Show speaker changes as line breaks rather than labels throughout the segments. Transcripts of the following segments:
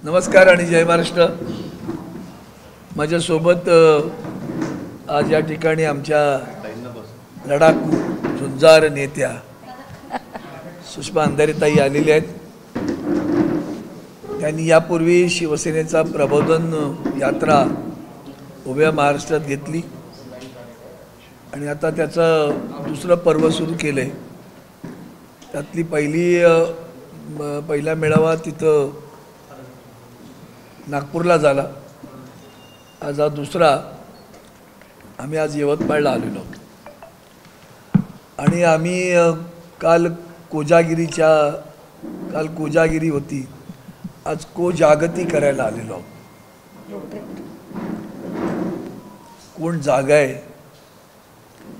नमस्कार आणि जय महाराष्ट्र। माझ्यासोबत आज या ठिकाणी आमच्या लढाकू झुंजार नेत्या सुषमा अंधारेताई आलेल्या आहेत। त्यांनी यापूर्वी शिवसेनेचा प्रबोधन यात्रा उभ्या महाराष्ट्रात घेतली आणि आता त्याचं दुसरं पर्व सुरू केलं आहे। त्यातली पहिला मेळावा तिथं नागपूरला झाला। आज हा दुसरा आम्ही आज यवतमाळला आलेलो आणि आम्ही काल कोजागिरी होती, आज कोजागती करायला आलेलो आहोत। कोण जागा आहे,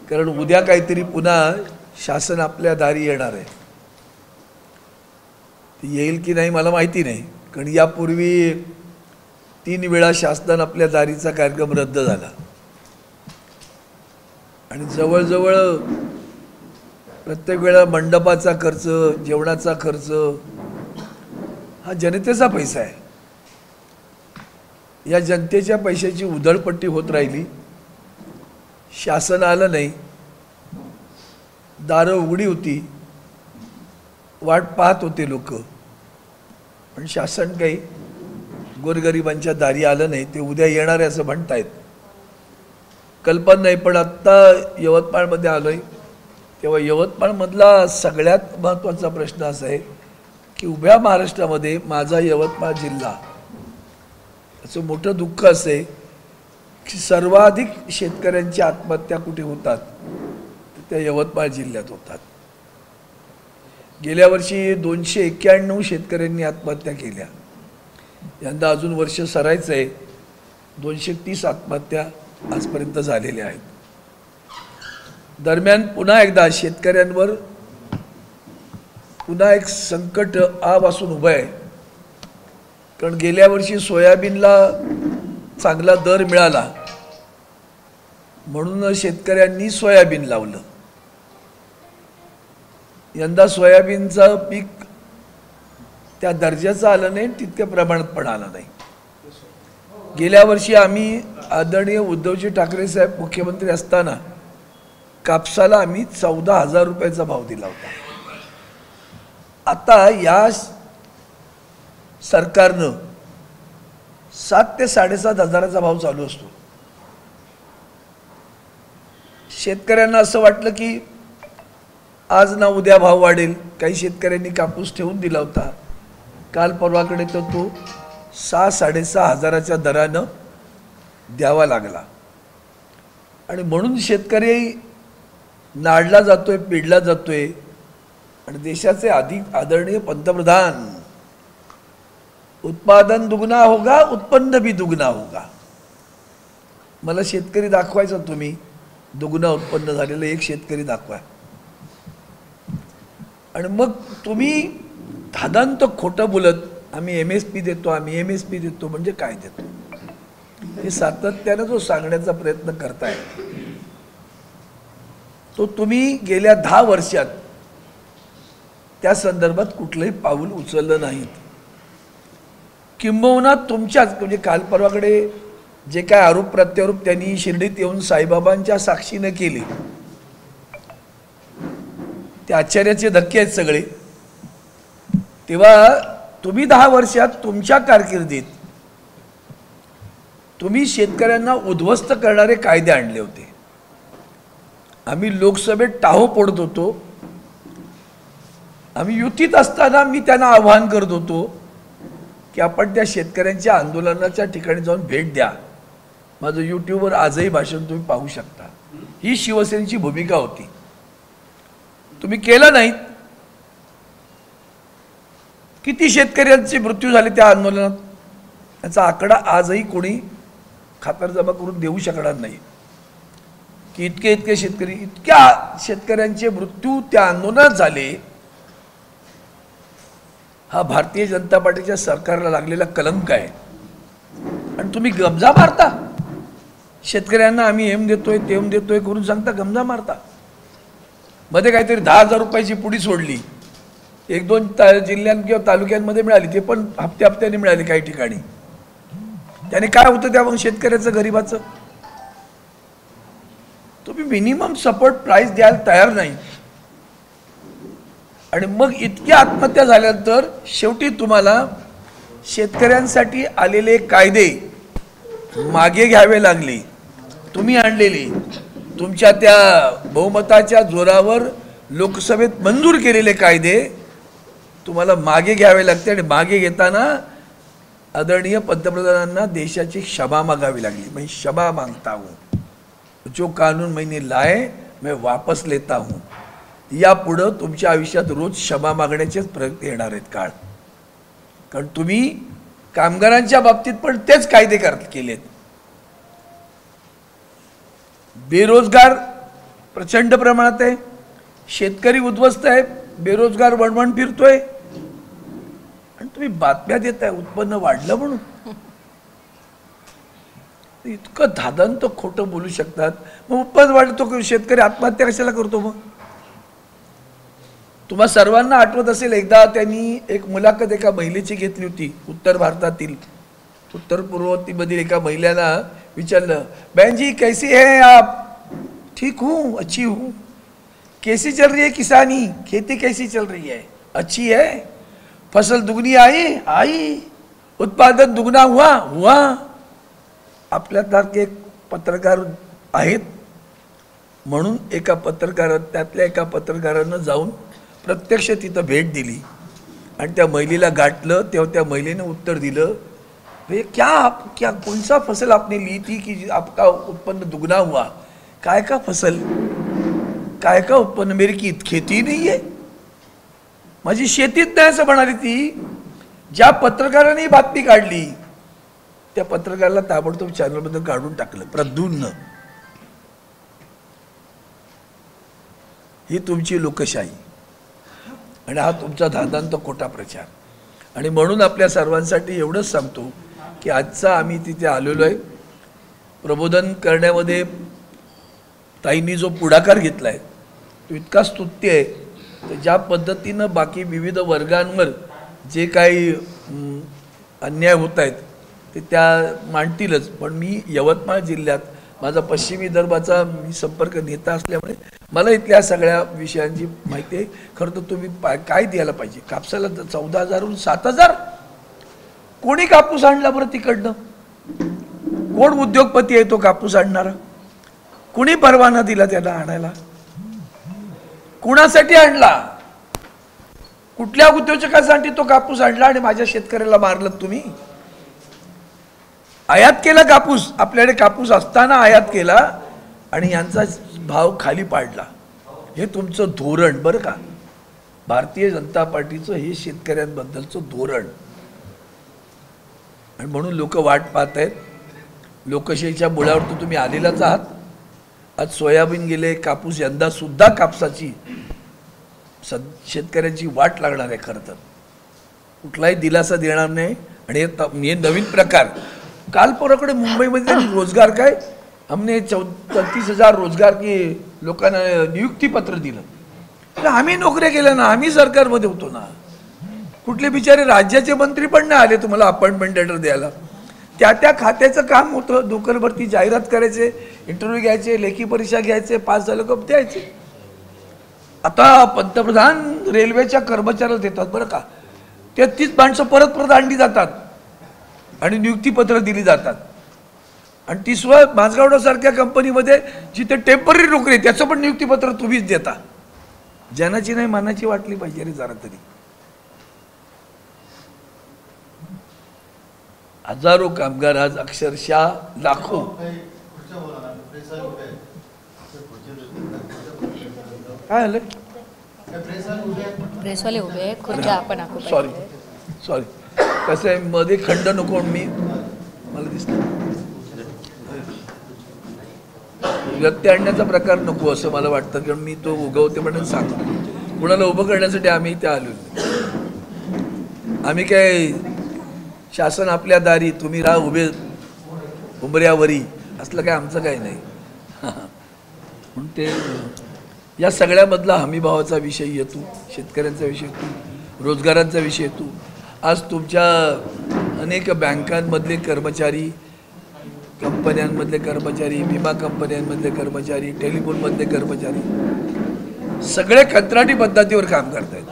कारण उद्या काहीतरी पुन्हा शासन आपल्या दारी येणार आहे। येईल की नाही मला माहिती नाही, कारण यापूर्वी 3 वेळा शासनाने आपल्या दारीचा कार्यक्रम रद्द झाला आणि जवळजवळ प्रत्येक वेळा मंडपाचा खर्च, जेवणाचा खर्च हा जनतेचा पैसा आहे। या जनतेच्या पैशाची उधळपट्टी होत राहिली, शासन आलं नाही, दारं उघडी होती, वाट पाहत होते लोक, पण शासन काही गोरगरिबांच्या दारी आलं नाही। ते उद्या येणार आहे असं म्हणतायत, कल्पना नाही। पण आत्ता यवतमाळमध्ये आलोय तेव्हा यवतमाळमधला सगळ्यात महत्त्वाचा प्रश्न असा आहे की उभ्या महाराष्ट्रामध्ये माझा यवतमाळ जिल्हा असं मोठं दुःख असे की सर्वाधिक शेतकऱ्यांची आत्महत्या कुठे होतात, त्या यवतमाळ जिल्ह्यात होतात। गेल्या वर्षी 291 शेतकऱ्यांनी आत्महत्या केल्या, यंदा अजून वर्ष सरायचं आहे, 230 आत्महत्या आजपर्यंत झालेल्या आहेत। दरम्यान पुन्हा एकदा शेतकऱ्यांवर पुन्हा एक संकट आपासून उभं आहे, कारण गेल्या वर्षी सोयाबीनला चांगला दर मिळाला म्हणून शेतकऱ्यांनी सोयाबीन लावलं। यंदा सोयाबीनचं पीक त्या दर्जाचं आलं नाही, तितक्या प्रमाणात पण आलं नाही। गेल्या वर्षी आम्ही आदरणीय उद्धवजी ठाकरे साहेब मुख्यमंत्री असताना कापसाला आम्ही 14,000 रुपयाचा भाव दिला होता। आता या सरकारनं 7,000 ते 7,500 भाव चालू असतो। शेतकऱ्यांना असं वाटलं की आज ना उद्या भाव वाढेल। काही शेतकऱ्यांनी कापूस ठेवून दिला होता, काल परवाकडे तो 6,000-6,500च्या दरानं द्यावा लागला आणि म्हणून शेतकरी नाडला जातोय, पिडला जातोय। आणि देशाचे आदरणीय पंतप्रधान उत्पादन दुगना होगा, उत्पन्न भी दुगना होगा। मला शेतकरी दाखवायचा, तुम्ही दुगना उत्पन्न झालेलं एक शेतकरी दाखवा आणि मग तुम्ही धादांत खोटं बोलत आम्ही MSP देतो, आम्ही MSP देतो म्हणजे काय देतो हे सातत्याने जो सांगण्याचा प्रयत्न करताय तो तुम्ही गेल्या 10 वर्षात त्या संदर्भात कुठलंही पाऊल उचललं नाही। किंबहुना तुमच्याच म्हणजे काल परवाकडे जे काय आरोप प्रत्यारोप त्यांनी शिर्डीत येऊन साईबाबांच्या साक्षीने केले ते आश्चर्याचे धक्के आहेत सगळे। तेव्हा तुम्ही 10 वर्षात तुमच्या कारकिर्दीत तुम्ही शेतकऱ्यांना उद्ध्वस्त करणारे कायदे आणले होते। आम्ही लोकसभेत टाहो पडत होतो, आम्ही युतीत असताना मी त्यांना आवाहन करत होतो की आपण त्या शेतकऱ्यांच्या आंदोलनाच्या ठिकाणी जाऊन भेट द्या। माझं यूट्यूबवर आजही भाषण तुम्ही पाहू शकता। ही शिवसेनेची भूमिका होती, तुम्ही केलं नाहीत। किती शेतकऱ्यांचे मृत्यू झाले त्या आंदोलनात याचा आकडा आजही कोणी खातरजमा करून देऊ शकणार नाही की इतके शेतकऱ्यांचे मृत्यू त्या आंदोलनात झाले। हा भारतीय जनता पार्टीच्या सरकारला लागलेला कलंक आहे आणि तुम्ही गमजा मारता। शेतकऱ्यांना आम्ही हेम देतोय तेम देतोय करून सांगता, गमजा मारता। मध्ये काहीतरी 10,000 रुपयाची पुडी सोडली 1-2 जिल्ह्यां किंवा तालुक्यांमध्ये मिळाली, ते पण हप्त्याने मिळाली काही ठिकाणी. त्याने काय होतं त्या मग शेतकऱ्याचं, गरीबाचं? तुम्ही मिनिमम सपोर्ट प्राइस द्यायला तयार नाही. आणि मग इतक्या आत्महत्या झाल्यानंतर शेवटी तुम्हाला शेतकऱ्यांसाठी आलेले कायदे मागे घ्यावे लागले. तुम्ही आणलेले, तुमच्या त्या बहुमताच्या जोरावर लोकसभेत मंजूर केलेले कायदे तुम्हाला मागे घ्यावे लागते. आणि मागे घेताना आदरणीय पंतप्रधानांना देशाची क्षमा मागावी लागली. मैं क्षमा मागता हूँ, जो कानून मैंने लाए मैं वापस लेता हूँ. यापुढं तुमच्या आयुष्यात रोज क्षमा मागण्याचेच प्रयत्न येणार आहेत काळ. कारण तुम्ही कामगारांच्या बाबतीत पण तेच कायदे केलेत. बेरोजगार प्रचंड प्रमाणात आहे, शेतकरी उद्ध्वस्त आहे, बेरोजगार वणवण फिरतोय, आणि तुम्ही बातम्या देताय उत्पन्न वाढलं म्हणून. इतकं धादांत खोटं बोलू शकतात. मग उत्पन्न वाढतो, शेतकरी आत्महत्या कशाला करतो? मग तुम्हा सर्वांना आठवत असेल, एकदा त्यांनी एक मुलाखत एका महिलेची घेतली होती. उत्तर भारतातील, उत्तर पूर्वमधील एका महिलेला विचारलं, बहन जी कैसी है आप? ठीक हूँ, अच्छी हूँ. कैसी चल रही है किसानी, खेती कैसी चल रही है? अच्छी है. फसल दुगनी आई? आई. उत्पादन दुगना हुआ? हुआ. आपल्यासारखे एक पत्रकार आहेत म्हणून त्यातल्या एका पत्रकारानं जाऊन प्रत्यक्ष तिथं भेट दिली आणि त्या महिलेला गाठलं. तेव्हा त्या महिलेने उत्तर दिलं, भैया क्या कौन सा फसल आपने ली थी कि आपका उत्पन्न दुगना हुआ? काय का फसल, काय का उत्पन्न, मेरी खेती नहीं है, माझी शेतीत नाही असं म्हणाली ती. ज्या पत्रकाराने बातमी काढली त्या पत्रकाराला ताबडतोब चॅनलबद्दल काढून टाकलं, प्रद्युम्न. ही तुमची लोकशाही आणि हा तुमचा धादांत खोटा प्रचार. आणि म्हणून आपल्या सर्वांसाठी एवढंच सांगतो की आजचा आम्ही तिथे आलेलो आहे. प्रबोधन करण्यामध्ये ताईंनी जो पुढाकार घेतला आहे तो इतका स्तुत्य आहे. तर ज्या पद्धतीनं बाकी विविध वर्गांवर जे काही अन्याय होत आहेत ते त्या मांडतीलच. पण मी यवतमाळ जिल्ह्यात, माझा पश्चिम विदर्भाचा मी संपर्क नेता असल्यामुळे मला इथल्या सगळ्या विषयांची माहिती आहे. खरं तर तुम्ही काय द्यायला पाहिजे? कापसाला 14,000वरून 7,000? कोणी कापूस आणला बरं तिकडनं? कोण उद्योगपती आहे तो कापूस आणणारा? कुणी परवाना दिला त्याला आणायला? कुणासाठी आणला? कुठल्या उद्योजकासाठी तो कापूस आणला आणि माझ्या शेतकऱ्याला मारलं तुम्ही? आयात केला कापूस, आपल्याकडे कापूस असताना आयात केला आणि यांचा भाव खाली पाडला. हे तुमचं धोरण बरं का. भारतीय जनता पार्टीचं हे शेतकऱ्यांबद्दलचं धोरण. आणि म्हणून लोक वाट पाहत आहेत. लोकशाहीच्या मुळावर तर तुम्ही आलेलाच आहात. आज सोयाबीन गेले, कापूस, यंदा सुद्धा कापसाची शेतकऱ्यांची वाट लागणार आहे. खरं तर कुठलाही दिलासा देणार नाही. आणि हे नवीन प्रकार. काल परवाकडे मुंबईमध्ये रोजगार काय, हमने 34,000 रोजगार की लोकांना नियुक्तीपत्र दिलं. तर आम्ही नोकऱ्या केल्या ना, आम्ही सरकारमध्ये होतो ना. कुठले बिचारे राज्याचे मंत्री पण नाही आले तुम्हाला अपॉइंटमेंट लेटर द्यायला. त्या खात्याचं काम होतं. नोकरभरती जाहिरात करायचे, इंटरव्ह्यू घ्यायचे, लेखी परीक्षा घ्यायचे, पास झालं का द्यायचे. आता पंतप्रधान रेल्वेच्या कर्मचाऱ्याला देतात बरं का. 33 माणसं परत आणली जातात आणि नियुक्तीपत्र दिली जातात. आणि 30 माझगावडा सारख्या कंपनीमध्ये जिथे टेम्पररी नोकरी आहे त्याचं पण नियुक्तीपत्र तुम्हीच देता. जनाची नाही मानाची वाटली पाहिजे रे जरा तरी. हजारो कामगार आज अक्षरशः लाखो. काय आलं?
प्रेसवाले उभे आहेत, खुर्च्या आपण
सॉरी कसं आहे, मध्ये खंड नको. मला दिसतं व्यक्ती आणण्याचा प्रकार नको असं मला वाटतं. कारण मी तो उगवते म्हणून सांगतो. कुणाला उभं करण्यासाठी आम्ही इथे आलो. आम्ही काय शासन आपल्या दारी, तुम्ही राहा उभे उंबऱ्यावरी, असलं काय आमचं काही नाही. म्हणून ते या सगळ्यामधला हमीभावाचा विषय येतो, शेतकऱ्यांचा विषय येतो. रोजगारांचा विषय तू आज तुमच्या अनेक बँकांमधले कर्मचारी, कंपन्यांमधले कर्मचारी, विमा कंपन्यांमधले कर्मचारी, टेलिफोनमधले कर्मचारी सगळे कंत्राटी पद्धतीवर काम करत आहेत.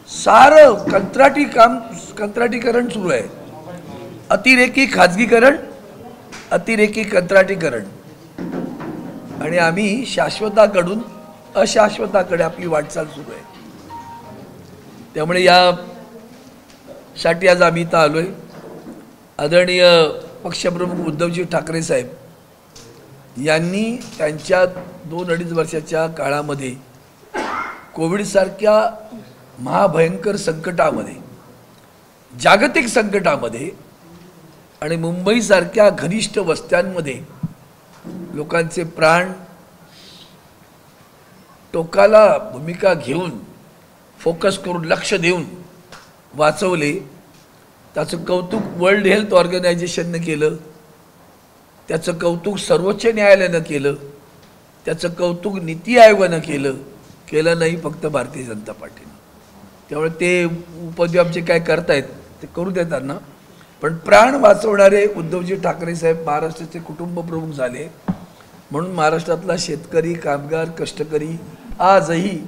सारं कंत्राटीकरण सुरू आहे. अतिरेकी खाजगीकरण, अतिरेकी कंत्राटीकरण, आणि आम्ही शाश्वताकडून अशाश्वताकडे आपली वाटचाल सुरू आहे. त्यामुळे यासाठी आज आम्ही इथं आलोय. आदरणीय पक्षप्रमुख उद्धवजी ठाकरे साहेब यांनी त्यांच्या 2-2.5 वर्षाच्या काळामध्ये कोविडसारख्या महाभयंकर संकटामध्ये, जागतिक संकटामध्ये आणि मुंबईसारख्या घनिष्ठ वस्त्यांमध्ये लोकांचे प्राण टोकाला भूमिका घेऊन, फोकस करून, लक्ष देऊन वाचवले. त्याचं कौतुक वर्ल्ड हेल्थ ऑर्गनायझेशननं केलं, त्याचं कौतुक सर्वोच्च न्यायालयानं केलं, त्याचं कौतुक नीती आयोगानं केलं नाही फक्त भारतीय जनता पार्टीनं. त्यामुळे ते उपद्व्याप जे काय करतायत ते करू देताना, पण प्राण वाचवणारे उद्धवजी ठाकरे साहेब महाराष्ट्राचे कुटुंब प्रमुख झाले. म्हणून महाराष्ट्रातला शेतकरी, कामगार, कष्टकरी आजही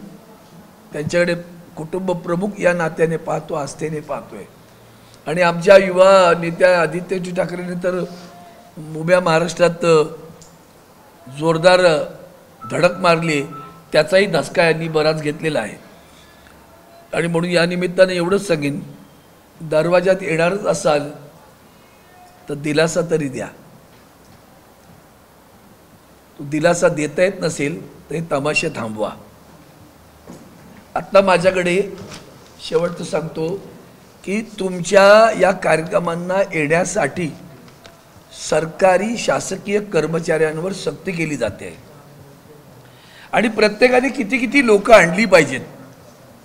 त्यांच्याकडे कुटुंब प्रमुख या नात्याने पाहतो, आस्थेने पाहतोय. आणि आमच्या युवा नेत्या आदित्यजी ठाकरेंनी तर उभ्या महाराष्ट्रात जोरदार धडक मारली, त्याचाही धसका यांनी बराच घेतलेला आहे. आणि म्हणून या निमित्ताने एवढंच सांगेन, दरवाजात येणारच असाल तर दिलासा तरी द्या. तो दिलासा देता येत नसेल तर हे तमाशे थांबवा. आत्ता माझ्याकडे शेवटचं सांगतो की तुमच्या या कार्यक्रमांना येण्यासाठी सरकारी शासकीय कर्मचाऱ्यांवर सक्ती केली जाते आणि प्रत्येकाने किती किती लोक आणली पाहिजेत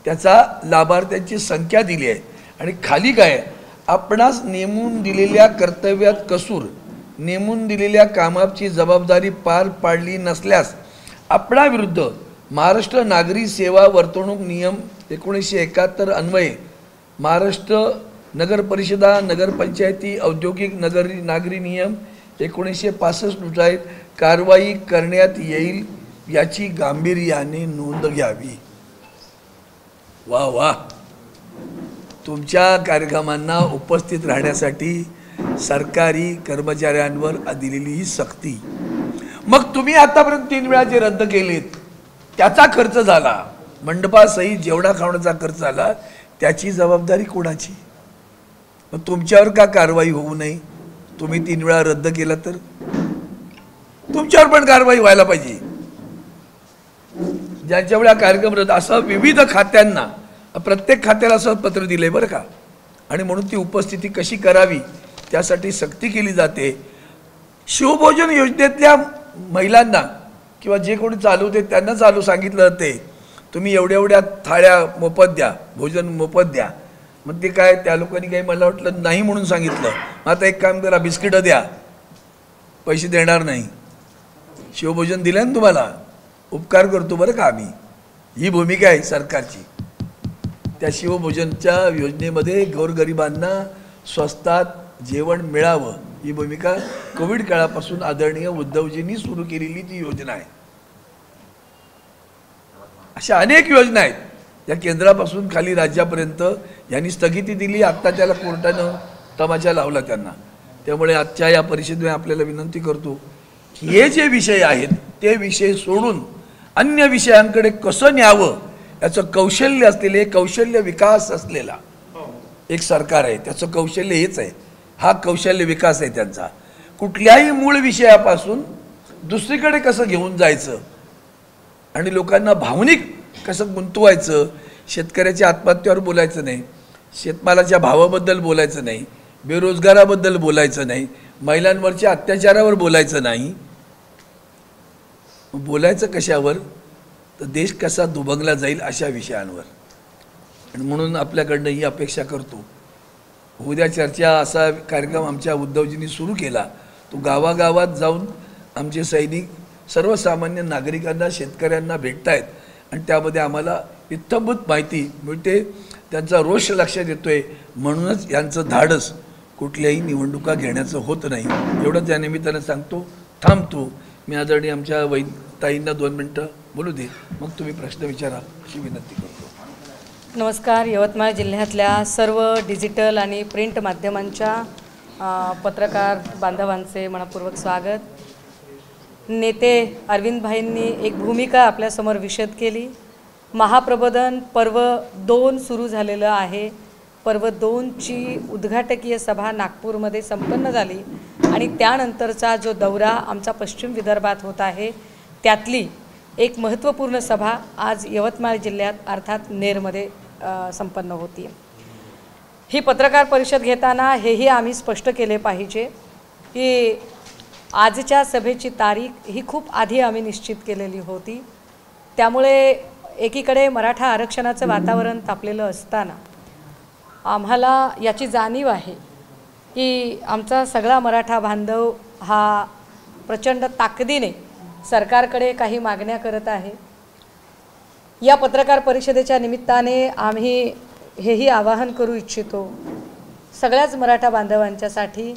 त्याचा लाभार्थ्यांची संख्या दिली आहे. आणि खाली काय, आपणास नेमून दिलेल्या कर्तव्यात कसूर, नेमून दिलेल्या कामाची जबाबदारी पार पाडली नसल्यास आपणाविरुद्ध महाराष्ट्र नागरी सेवा वर्तणूक नियम 1971 अन्वये महाराष्ट्र नगर परिषदा, नगरपंचायती, औद्योगिक नागरी नियम 1965 नुसार कारवाई करण्यात येईल याची गांभीर्याने नोंद घ्यावी. वा वा, तुमच्या कार्यक्रमांना उपस्थित राहण्यासाठी सरकारी कर्मचाऱ्यांवर दिलेली ही सक्ती. मग तुम्ही आतापर्यंत 3 वेळा जे रद्द केलेत त्याचा खर्च झाला, मंडपासहित जेवणा खावण्याचा खर्च झाला, त्याची जबाबदारी कोणाची? मग तुमच्यावर का कारवाई होऊ नये? तुम्ही 3 वेळा रद्द केला तर तुमच्यावर पण कारवाई व्हायला पाहिजे. ज्यांच्यामुळे कार्यक्रम रद्द, असं विविध खात्यांना, प्रत्येक खात्याला असं पत्र दिलंय बरं का. आणि म्हणून ती उपस्थिती कशी करावी त्यासाठी सक्ती केली जाते. शिवभोजन योजनेतल्या महिलांना किंवा जे कोणी चालवते त्यांना चालू सांगितलं ते तुम्ही एवढ्या थाळ्या मोफत द्या, भोजन मोफत द्या. मग ते काय, त्या लोकांनी काही मला वाटलं नाही म्हणून सांगितलं. मग आता एक काम करा, बिस्किटं द्या, पैसे देणार नाही. शिवभोजन दिलं ना तुम्हाला, उपकार करतो बरं का आम्ही. ही भूमिका आहे सरकारची. त्या शिवभोजनच्या योजनेमध्ये गोरगरिबांना स्वस्तात जेवण मिळावं ही भूमिका कोविड काळापासून आदरणीय उद्धवजींनी सुरू केलेली ती योजना आहे. अशा अनेक योजना आहेत या केंद्रापासून खाली राज्यापर्यंत यांनी स्थगिती दिली. आत्ता त्याला कोर्टानं तमाशा लावला त्यांना. त्यामुळे आजच्या या परिषदेने आपल्याला विनंती करतो की हे जे विषय आहेत ते विषय सोडून अन्य विषयांकडे कसं न्यावं याचं कौशल्य असलेले, कौशल्य विकास असलेला एक सरकार आहे. त्याचं कौशल्य हेच आहे, हा कौशल्य विकास आहे त्यांचा. कुठल्याही मूळ विषयापासून दुसरीकडे कसं घेऊन जायचं आणि लोकांना भावनिक कसं गुंतवायचं. शेतकऱ्याच्या आत्महत्येवर बोलायचं नाही, शेतमालाच्या भावाबद्दल बोलायचं नाही, बेरोजगाराबद्दल बोलायचं नाही, महिलांवरच्या अत्याचारावर बोलायचं नाही. बोलायचं कशावर, तर देश कसा दुभंगला जाईल अशा विषयांवर. आणि म्हणून आपल्याकडनं ही अपेक्षा करतो, उद्या चर्चा असा कार्यक्रम आमच्या उद्धवजींनी सुरू केला, तो गावागावात जाऊन आमचे सैनिक सर्वसामान्य नागरिकांना, शेतकऱ्यांना भेटतायत आणि त्यामध्ये आम्हाला इत्थंभूत माहिती मिळते, त्यांचा रोष लक्षात येतोय. म्हणूनच यांचं धाडस कुठल्याही निवडणुका घेण्याचं होत नाही. एवढंच या निमित्तानं सांगतो. थांबतो. मी आदरणीय आमच्या ताईंना 2 मिनटं बोलू दे, मग तुम्ही प्रश्न विचारा अशी विनंती करतो.
नमस्कार. यवतमाळ जिल्ह्यातल्या सर्व डिजिटल आणि प्रिंट माध्यमांच्या पत्रकार बांधवांचे मनपूर्वक स्वागत. नेते अरविंदभाईंनी एक भूमिका आपल्यासमोर विशद केली. महाप्रबोधन पर्व 2 सुरू झालेलं आहे. पर्व 2ची उद्घाटकीय सभा नागपूरमध्ये संपन्न झाली आणि त्यानंतरचा जो दौरा आमचा पश्चिम विदर्भात होत आहे त्यातली एक महत्त्वपूर्ण सभा आज यवतमाळ जिल्ह्यात अर्थात नेरमध्ये संपन्न होती. ही पत्रकार परिषद घेताना हेही आम्ही स्पष्ट केले पाहिजे की आजच्या सभेची तारीख ही खूप आधी आम्ही निश्चित केलेली होती. त्यामुळे एकीकडे मराठा आरक्षणाचं वातावरण तापलेलं असताना आम्हाला याची जाणीव आहे की आमचा सगळा मराठा बांधव हा प्रचंड ताकदीने सरकारकडे काही मागण्या करत आहे. या पत्रकार परिषदेच्या निमित्ताने आम्ही हेही आवाहन करू इच्छितो सगळ्याच मराठा बांधवांच्यासाठी,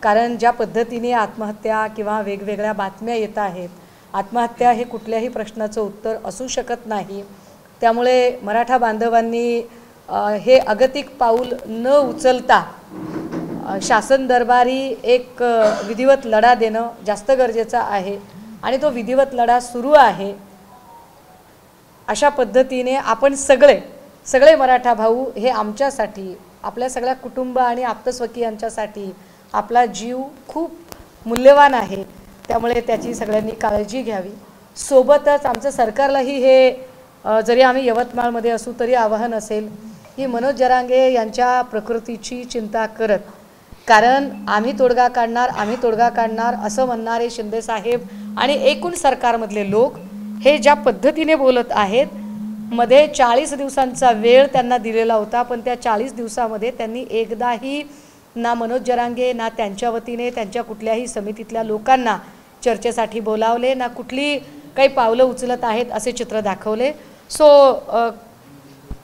कारण ज्या पद्धतीने आत्महत्या किंवा वेगवेगळ्या बातम्या येत आहेत, आत्महत्या हे कुठल्याही प्रश्नाचं उत्तर असू शकत नाही. त्यामुळे मराठा बांधवांनी हे अगतिक पाऊल न उचलता शासन दरबारी एक विधिवत लढा देणं जास्त गरजेचं आहे आणि तो विधिवत लढा सुरू आहे. अशा पद्धतीने आपण सगळे मराठा भाऊ हे आमच्यासाठी, आपल्या सगळ्या कुटुंब आणि आप्तस्वकीयांच्यासाठी आपला जीव खूप मूल्यवान आहे. त्यामुळे त्याची सगळ्यांनी काळजी घ्यावी. सोबतच आमचं सरकारलाही हे जरी आम्ही यवतमाळमध्ये असू तरी आवाहन असेल की मनोज जरांगे यांच्या प्रकृतीची चिंता करत, कारण आम्ही तोडगा काढणार असं म्हणणारे शिंदेसाहेब आणि एकूण सरकारमधले लोक हे ज्या पद्धतीने बोलत आहेत, मध्ये 40 दिवसांचा वेळ त्यांना दिलेला होता, पण त्या 40 दिवसामध्ये त्यांनी एकदाही ना मनोज जरांगे ना त्यांच्या वतीने त्यांच्या कुठल्याही समितीतल्या लोकांना चर्चेसाठी बोलावले, ना कुठली काही पावलं उचलत आहेत असे चित्र दाखवले. सो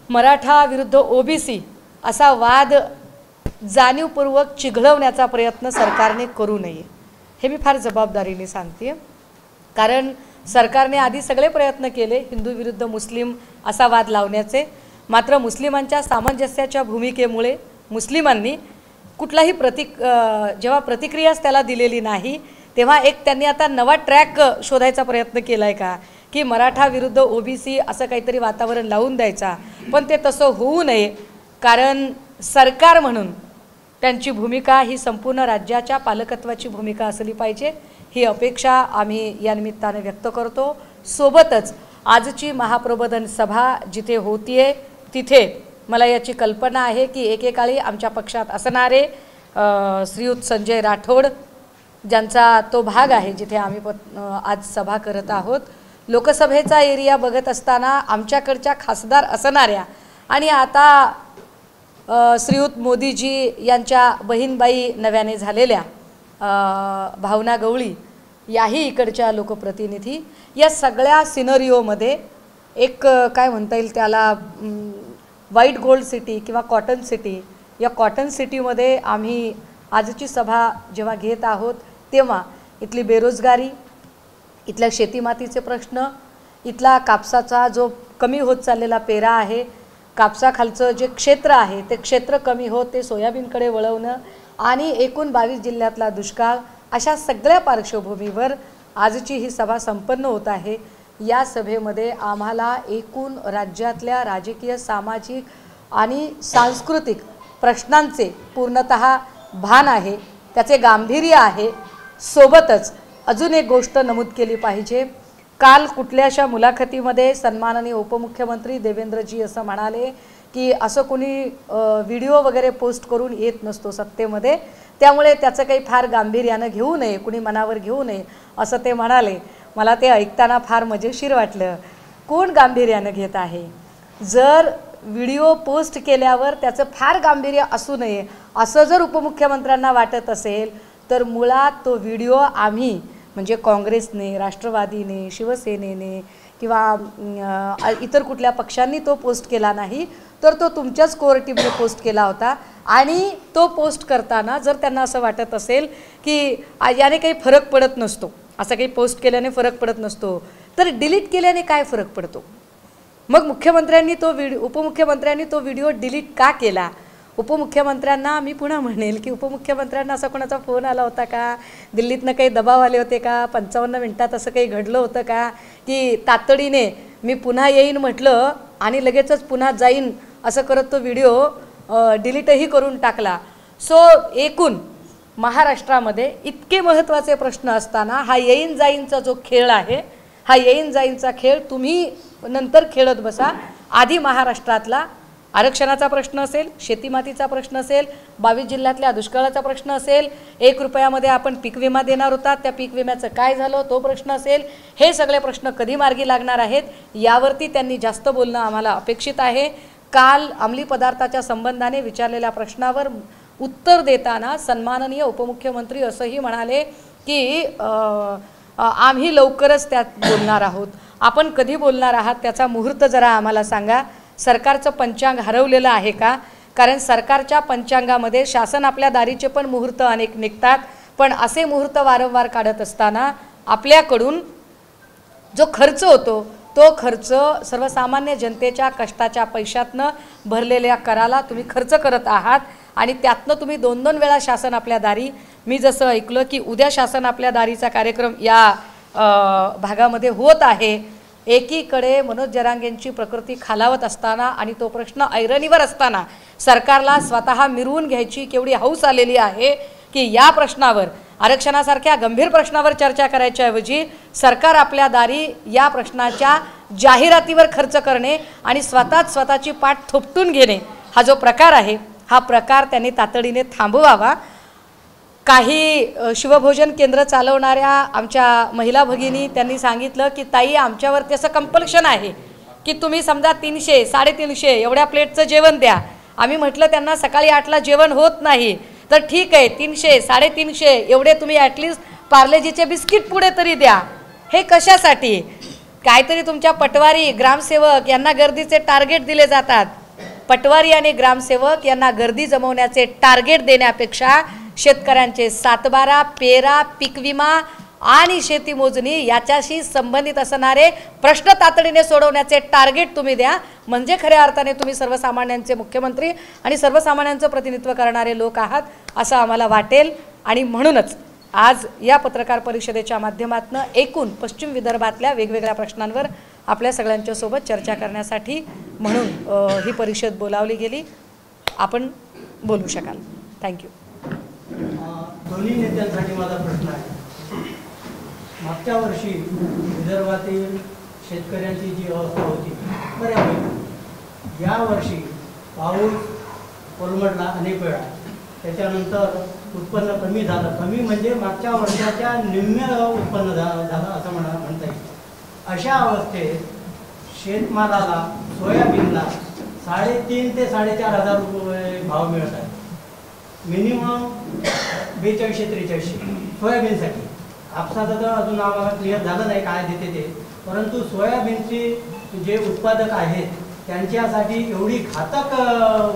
मराठा विरुद्ध ओबीसी असा वाद जाणीवपूर्वक चिघळवण्याचा प्रयत्न सरकारने करू नये, हे मी फार जबाबदारीने सांगते. कारण सरकारने आधी सगळे प्रयत्न केले हिंदू विरुद्ध मुस्लिम असा वाद लावण्याचे, मात्र मुस्लिमांच्या सामंजस्याच्या भूमिकेमुळे मुस्लिमांनी कुठलाही जेव्हा प्रतिक्रियाच त्याला दिलेली नाही, तेव्हा एक त्यांनी आता नवा ट्रॅक शोधायचा प्रयत्न केला आहे का की मराठा विरुद्ध ओबीसी असं काहीतरी वातावरण लावून द्यायचा. पण ते तसं होऊ नये, कारण सरकार म्हणून त्यांची भूमिका ही संपूर्ण राज्याच्या पालकत्वाची भूमिका असली पाहिजे, ही अपेक्षा आम्ही या निमित्ताने व्यक्त करतो. सोबतच आजची महाप्रबोधन सभा जिथे होतीये तिथे मला याची कल्पना आहे की एकेकाळी आमच्या पक्षात असणारे श्रीयुत संजय राठोड ज्यांचा तो भाग आहे जिथे आम्ही आज सभा करत आहोत, लोकसभेचा एरिया बघत असताना आमच्याकडच्या खासदार असणाऱ्या आणि आता श्रीयुत मोदीजी यांच्या बहीणबाई नव्याने झालेल्या भावना गवळी याही इकडच्या लोकप्रतिनिधी, या सगळ्या सिनरिओमध्ये एक काय म्हणता येईल त्याला व्हाईट गोल्ड सिटी किंवा कॉटन सिटी, या कॉटन सिटीमध्ये आम्ही आजची सभा जेव्हा घेत आहोत तेव्हा इथली बेरोजगारी, इथल्या शेतीमातीचे प्रश्न, इथला कापसाचा जो कमी होत चाललेला पेरा आहे, कापसाखालचं जे क्षेत्र आहे ते क्षेत्र कमी होत ते सोयाबीनकडे वळवणं आणि एकूण 22 जिल्ह्यातला दुष्काळ, अशा सगळ्या पार्श्वभूमीवर आजची ही सभा संपन्न होत आहे. या सभेमध्ये आम्हाला एकूण राज्यातल्या राजकीय, सामाजिक आणि सांस्कृतिक प्रश्नांचे पूर्णतः भान आहे, त्याचे गांभीर्य आहे. सोबतच अजून एक गोष्ट नमूद केली पाहिजे. काल कुठल्याशा मुलाखतीमध्ये सन्माननीय उपमुख्यमंत्री देवेंद्रजी असं म्हणाले की असं कोणी व्हिडिओ वगैरे पोस्ट करून येत नसतो सत्तेमध्ये, त्यामुळे त्याचं काही फार गांभीर्यानं घेऊ नये, कुणी मनावर घेऊ नये असं ते म्हणाले. मला ते ऐकताना फार मजेशीर वाटलं. कोण गांभीर्यानं घेत आहे? जर व्हिडिओ पोस्ट केल्यावर त्याचं फार गांभीर्य असू नये असं जर उपमुख्यमंत्र्यांना वाटत असेल तर मुळात तो व्हिडिओ आम्ही म्हणजे काँग्रेसने, राष्ट्रवादीने, शिवसेनेने किंवा इतर कुठल्या पक्षांनी तो पोस्ट केला नाही, तर तो तुमच्याच कोर टीमने पोस्ट केला होता. आणि तो पोस्ट करताना जर त्यांना असं वाटत असेल की याने काही फरक पडत नसतो, असं काही पोस्ट केल्याने फरक पडत नसतो, तर डिलीट केल्याने काय फरक पडतो? मग उपमुख्यमंत्र्यांनी तो व्हिडिओ डिलीट का केला? उपमुख्यमंत्र्यांना मी पुन्हा म्हणेल की उपमुख्यमंत्र्यांना असा कोणाचा फोन आला होता का? दिल्लीतनं काही दबाव आले होते का? 55 मिनिटात असं काही घडलं होतं का की तातडीने मी पुन्हा येईन म्हटलं आणि लगेचच पुन्हा जाईन असं करत तो व्हिडिओ डिलीटही करून टाकला? सो एकूण महाराष्ट्रामध्ये इतके महत्त्वाचे प्रश्न असताना हा येईन जाईनचा जो खेळ आहे, हा येईन जाईनचा खेळ तुम्ही नंतर खेळत बसा. आधी महाराष्ट्रातला आरक्षणाचा प्रश्न असेल, शेतीमातीचा प्रश्न असेल, 22 जिल्ह्यातल्या दुष्काळाचा प्रश्न असेल, 1 रुपयामध्ये आपण पीक विमा देणार होता, त्या पीक विम्याचं काय झालं तो प्रश्न असेल, हे सगळे प्रश्न कधी मार्गी लागणार आहेत यावरती त्यांनी जास्त बोलणं आम्हाला अपेक्षित आहे. काल अंमली पदार्थाच्या संबंधाने विचारलेल्या प्रश्नावर उत्तर देताना सन्माननीय उपमुख्यमंत्री असंही म्हणाले की आम्ही लवकरच त्यात बोलणार आहोत. आपण कधी बोलणार आहात त्याचा मुहूर्त जरा आम्हाला सांगा. सरकारचं पंचांग हरवलेलं आहे का? कारण सरकारच्या पंचांगामध्ये शासन आपल्या दारीचे पण मुहूर्त अनेक निघतात, पण असे मुहूर्त वारंवार काढत असताना आपल्याकडून जो खर्च होतो तो खर्च सर्वसामान्य जनतेच्या कष्टाच्या पैशातनं भरलेल्या कराला तुम्ही खर्च करत आहात आणि त्यातनं तुम्ही 2-2 वेळा शासन आपल्या दारी, मी जसं ऐकलं की उद्या शासन आपल्या दारीचा कार्यक्रम या भागामध्ये होत आहे. एकीकडे मनोज जरांगेंची प्रकृती खालावत असताना आणि तो प्रश्न ऐरणीवर असताना सरकारला स्वतः मिरवून घ्यायची केवढी हौस आलेली आहे की या प्रश्नावर, आरक्षणासारख्या गंभीर प्रश्नावर चर्चा करायच्या ऐवजी सरकार आपल्या दारी या प्रश्नाच्या जाहिरातीवर खर्च करणे आणि स्वतःची पाठ थोपटून घेणे हा जो प्रकार आहे, हा प्रकार त्यांनी तातडीने थांबवावा. काही शिवभोजन केंद्र चालवणाऱ्या आमच्या महिला भगिनी त्यांनी सांगितलं की ताई आमच्यावरती असं कंपल्शन आहे की तुम्ही समजा 300, 350 एवढ्या प्लेटचं जेवण द्या. आम्ही म्हटलं त्यांना सकाळी 8ला जेवण होत नाही, तर ठीक आहे 300, 350 एवढे तुम्ही ॲटलिस्ट पार्लेजीचे बिस्किट पुढे तरी द्या. हे कशासाठी? काहीतरी तुमच्या पटवारी ग्रामसेवक यांना गर्दीचे टार्गेट दिले जातात. पटवारी आणि ग्रामसेवक यांना गर्दी जमवण्याचे टार्गेट देण्यापेक्षा शेतकऱ्यांचे 7/12, पेरा, पीक विमा आणि शेती मोजणी याच्याशी संबंधित असणारे प्रश्न तातडीने सोडवण्याचे टार्गेट तुम्ही द्या. म्हणजे खऱ्या अर्थाने तुम्ही सर्वसामान्यांचे मुख्यमंत्री आणि सर्वसामान्यांचं प्रतिनिधित्व करणारे लोक आहात असं आम्हाला वाटेल. आणि म्हणूनच आज या पत्रकार परिषदेच्या माध्यमातून एकूण पश्चिम विदर्भातल्या वेगवेगळ्या प्रश्नांवर आपल्या सगळ्यांच्या सोबत चर्चा करण्यासाठी म्हणून ही परिषद बोलावली गेली. आपण बोलू शकाल. थँक्यू.
दोन्ही नेत्यांसाठी माझा प्रश्न आहे. मागच्या वर्षी विदर्भातील शेतकऱ्यांची जी अवस्था होती बऱ्यापैकी, यावर्षी पाऊस कोलमडला अनेक वेळा, त्याच्यानंतर उत्पन्न कमी झालं. कमी म्हणजे मागच्या वर्षाच्या निम्म्य उत्पन्न झालं असं म्हणता येईल. अशा अवस्थेत शेतमालाला, सोयाबीनला 3,500 ते 4,500 रुपये भाव मिळत आहे. मिनिमम 4200-4300 सोयाबीनसाठी. कापसाचं तर अजून आम्हाला क्लिअर झालं नाही काय देते ते, परंतु सोयाबीनचे जे उत्पादक आहेत त्यांच्यासाठी एवढी घातक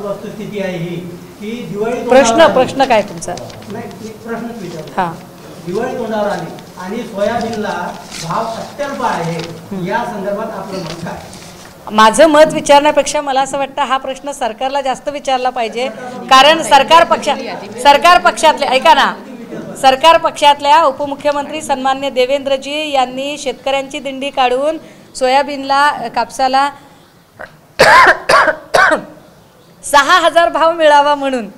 वस्तुस्थिती आहे ही की दिवाळी
प्रश्न काय तुमचा?
नाही, प्रश्नच विचारतो.
हां,
दिवाळी तोंडावर आली आणि सोयाबीनला भाव अत्यल्प आहे, या संदर्भात आपलं मत काय?
माझं मत विचारण्यापेक्षा मला असं वाटतं हा प्रश्न सरकारला जास्त विचारला पाहिजे. कारण सरकार पक्षातले ऐका ना, सरकार पक्षातल्या उपमुख्यमंत्री सन्मान्य देवेंद्रजी यांनी शेतकऱ्यांची दिंडी काढून सोयाबीनला, कापसाला 6,000 भाव मिळावा म्हणून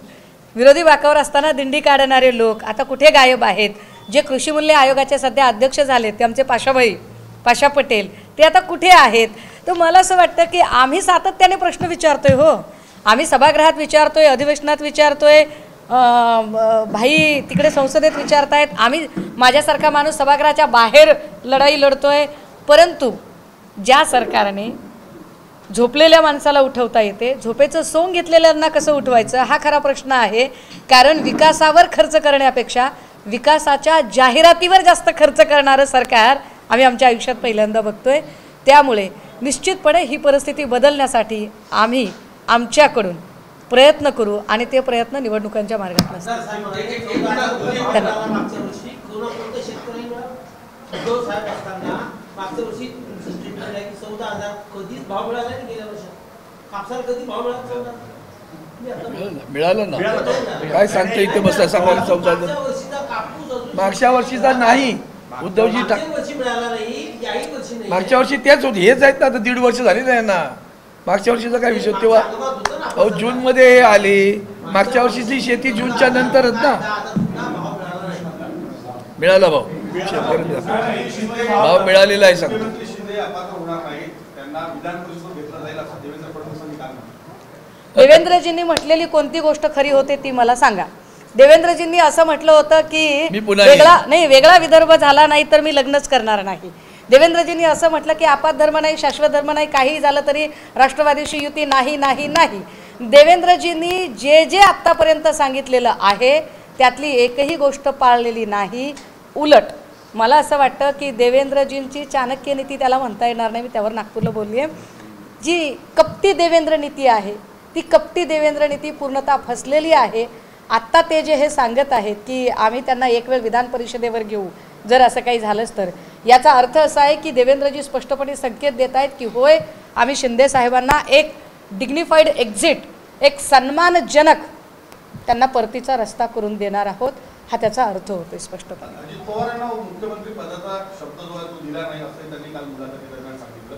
विरोधी बाकावर असताना दिंडी काढणारे लोक आता कुठे गायब आहेत? जे कृषी मूल्य आयोगाचे सध्या अध्यक्ष झालेत ते आमचे पाशा पटेल, ते आता कुठे आहेत? तर मला असं वाटतं की आम्ही सातत्याने प्रश्न विचारतोय. हो, आम्ही सभागृहात विचारतोय, अधिवेशनात विचारतोय, भाई तिकडे संसदेत विचारतायत, आम्ही माझ्यासारखा माणूस सभागृहाच्या बाहेर लढाई लढतोय. परंतु ज्या सरकारने झोपलेल्या माणसाला उठवता येते, झोपेचं सोंग घेतलेल्यांना कसं उठवायचं हा खरा प्रश्न आहे. कारण विकासावर खर्च करण्यापेक्षा विकासाच्या जाहिरातीवर जास्त खर्च करणारं सरकार आम्ही आमच्या आयुष्यात पहिल्यांदा बघतोय. त्यामुळे निश्चितपणे ही परिस्थिती बदलण्यासाठी आम्ही आमच्याकडून प्रयत्न करू आणि ते प्रयत्न निवडणुकांच्या मार्गात नसतील.
मिळालं ना. काय सांगतो इथे बसला सांगायला 14,000. मागच्या वर्षीचा नाही. उद्धवजी मागच्या वर्षी तेच होते, हेच आहेत ना. आता 1.5 वर्ष झालेलं आहे ना. मागच्या वर्षीचा काय विषय तेव्हा जूनमध्ये हे आले. मागच्या वर्षीची शेती जूनच्या नंतरच ना. मिळाला भाऊ, भाव मिळालेला आहे सांगतो.
देवेंद्रजींनी म्हटलेली कोणती गोष्ट खरी होते ती मला सांगा. देवेंद्रजींनी असं म्हटलं होतं की वेगळा विदर्भ झाला नाही तर मी लग्नच करणार नाही. देवेंद्रजींनी असं म्हटलं की आपात धर्म नाही, शाश्वत धर्म नाही, काही झालं तरी राष्ट्रवादीशी युती नाही नाही नाही. देवेंद्रजींनी जे जे आत्तापर्यंत सांगितलेलं आहे त्यातली एकही गोष्ट पाळलेली नाही. उलट मला असं वाटतं की देवेंद्रजींची चाणक्य नीती त्याला म्हणता येणार नाही, मी त्यावर नागपूरला बोलली आहे. जी कपटी देवेंद्र नीती आहे ती कपटी देवेंद्र नीती पूर्णतः फसलेली आहे. आत्ता ते जे हे सांगत आहेत की आम्ही त्यांना एक वेळ विधान परिषदेवर घेऊ जर असं काही झालंच तर, याचा अर्थ असा आहे की देवेंद्रजी स्पष्टपणे संकेत देत आहेत की होय आम्ही शिंदे साहेबांना एक डिग्निफाईड एक्झिट, एक सन्मानजनक त्यांना परतीचा रस्ता करून देणार आहोत. हा त्याचा अर्थ होतो स्पष्टपणे.
अजित पवारांना मुख्यमंत्री पदाचा शब्द जो आहे तो दिला नाही असं त्यांनी काल मुलाखतीदरम्यान सांगितलं.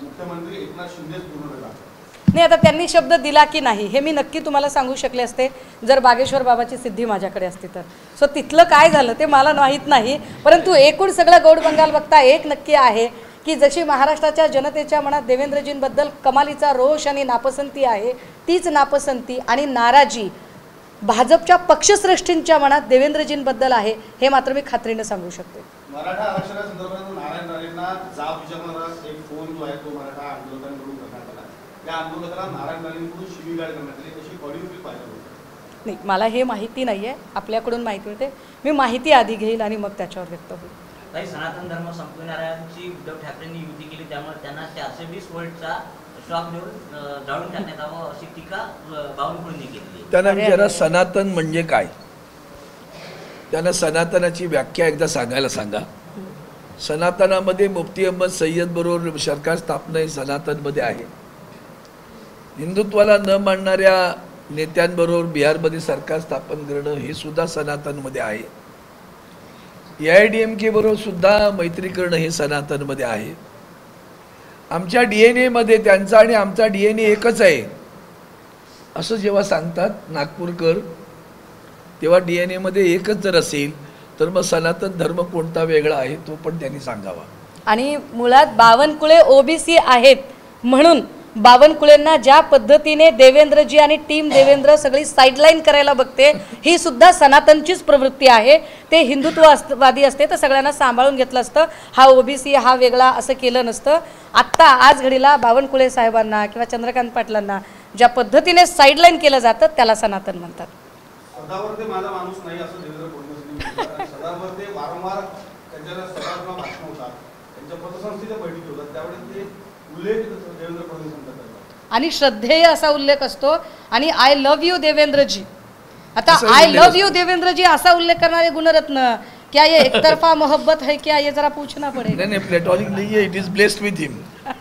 मुख्यमंत्री एकनाथ शिंदेच पूर्ण दिला
नाही. आता त्यांनी शब्द दिला की नाही हे मी नक्की तुम्हाला सांगू शकले असते जर बागेश्वर बाबाची सिद्धी माझ्याकडे असती तर. सो तिथलं काय झालं ते मला माहीत नाही. परंतु एकूण सगळं गौड बंगाल बघता एक नक्की आहे की जशी महाराष्ट्राच्या जनतेच्या मनात देवेंद्रजींबद्दल कमालीचा रोष आणि नापसंती आहे, तीच नापसंती आणि नाराजी भाजपच्या पक्षश्रेष्ठींच्या मनात देवेंद्रजींबद्दल आहे हे मात्र मी खात्रीने सांगू शकते.
मराठा आरक्षणासंदर्भात नारायण राणेंना जाब विचारणारा एक फोन जो आहे तो मराठा आंदोलकांकडून करण्यात आला. त्या आंदोलकाला नारायण राणेंकडून शिवीगाळ करण्यात आली अशी ऑडिओ क्लिप पाहिजे होती.
नाही, मला हे माहिती नाही आहे. आपल्याकडून माहिती मिळते. मी माहिती आधी घेईल आणि मग त्याच्यावर व्यक्त होईल.
काही सनातन धर्म संपवणाऱ्यांची उद्धव ठाकरेंनी युती केली त्यामुळे त्यांना 420 वोल्टचा स्टॉक देऊन जाळून टाकण्यात यावं अशी टीका बावनकुळेंनी केली.
त्यांना विचारा सनातन म्हणजे काय. त्यांना सनातनाची व्याख्या एकदा सांगायला सांगा. सनातनामध्ये मुफ्ती अहमद सय्यद बरोबर सरकार स्थापना ही सनातनमध्ये आहे. हिंदुत्वाला न मानणाऱ्या नेत्यांबरोबर बिहारमध्ये सरकार स्थापन करणं हे सुद्धा सनातनमध्ये आहे. AIDMK बरोबर सुद्धा मैत्री करणं हे सनातनमध्ये आहे. आमच्या DNA मध्ये त्यांचा आणि आमचा DNA एकच आहे असं जेव्हा सांगतात नागपूरकर, तेव्हा DNA मध्ये एकच जर असेल तर मग सनातन धर्म कोणता वेगळा आहे तो पण त्यांनी सांगावा.
आणि मुळात बावनकुळे OBC आहेत म्हणून बावनकुळेंना ज्या पद्धतीने देवेंद्रजी आणि टीम देवेंद्र सगळी साईडलाईन करायला बघते ही सुद्धा सनातनचीच प्रवृत्ती आहे. ते हिंदुत्ववादी असते तर सगळ्यांना सांभाळून घेतलं असतं. हा OBC हा वेगळा असं केलं नसतं. आत्ता आज घडीला बावनकुळे साहेबांना किंवा चंद्रकांत पाटलांना ज्या पद्धतीने साईडलाईन केलं जातं त्याला सनातन म्हणतात.
सदावर ते माझा माणूस नाही असं देवेंद्र फडणवीसांनी म्हटलं. सदावर ते वारंवार त्यांच्या सदावर भाषण होतात, त्यांच्या पतसंस्थेच्या बैठकी होतात, त्यावेळेस ते उल्लेख देवेंद्र फडणवीस म्हणतात
आणि श्रद्धेय असा उल्लेख असतो. आणि आय लव्ह यू देवेंद्रजी. आता आय लव्ह यू देवेंद्रजी असा उल्लेख करणारे गुणरत्न क्या ये एकतरफा मोहब्बत है क्या, ये जरा पूछना पडेल.
नाही प्लॅटॉनिक नाही आहे. इट इज ब्लेस्ड विथ हिम.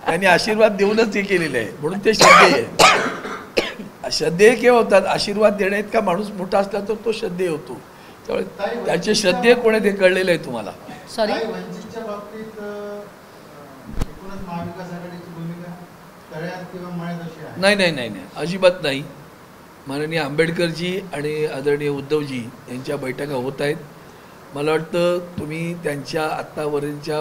त्यांनी आशीर्वाद देऊनच हे केलेलं आहे म्हणून ते श्रद्धेय आहे. श्रद्धेय केव्हा होतात, आशीर्वाद देण्यात का माणूस मोठा असला तर तो श्रद्धेय होतो. त्यामुळे त्याचे श्रद्धेय कोण आहे ते कळलेलं आहे तुम्हाला.
सॉरी
वंचितच्या बाबतीत एकूणच महाविकास आघाडीची भूमिका तळ्यात किंवा मळ्यात अशी आहे?
नाही नाही नाही नाही अजिबात नाही. माननीय आंबेडकरजी आणि आदरणीय उद्धवजी यांच्या बैठका होत आहेत. मला वाटतं तुम्ही त्यांच्या आत्तावरीलच्या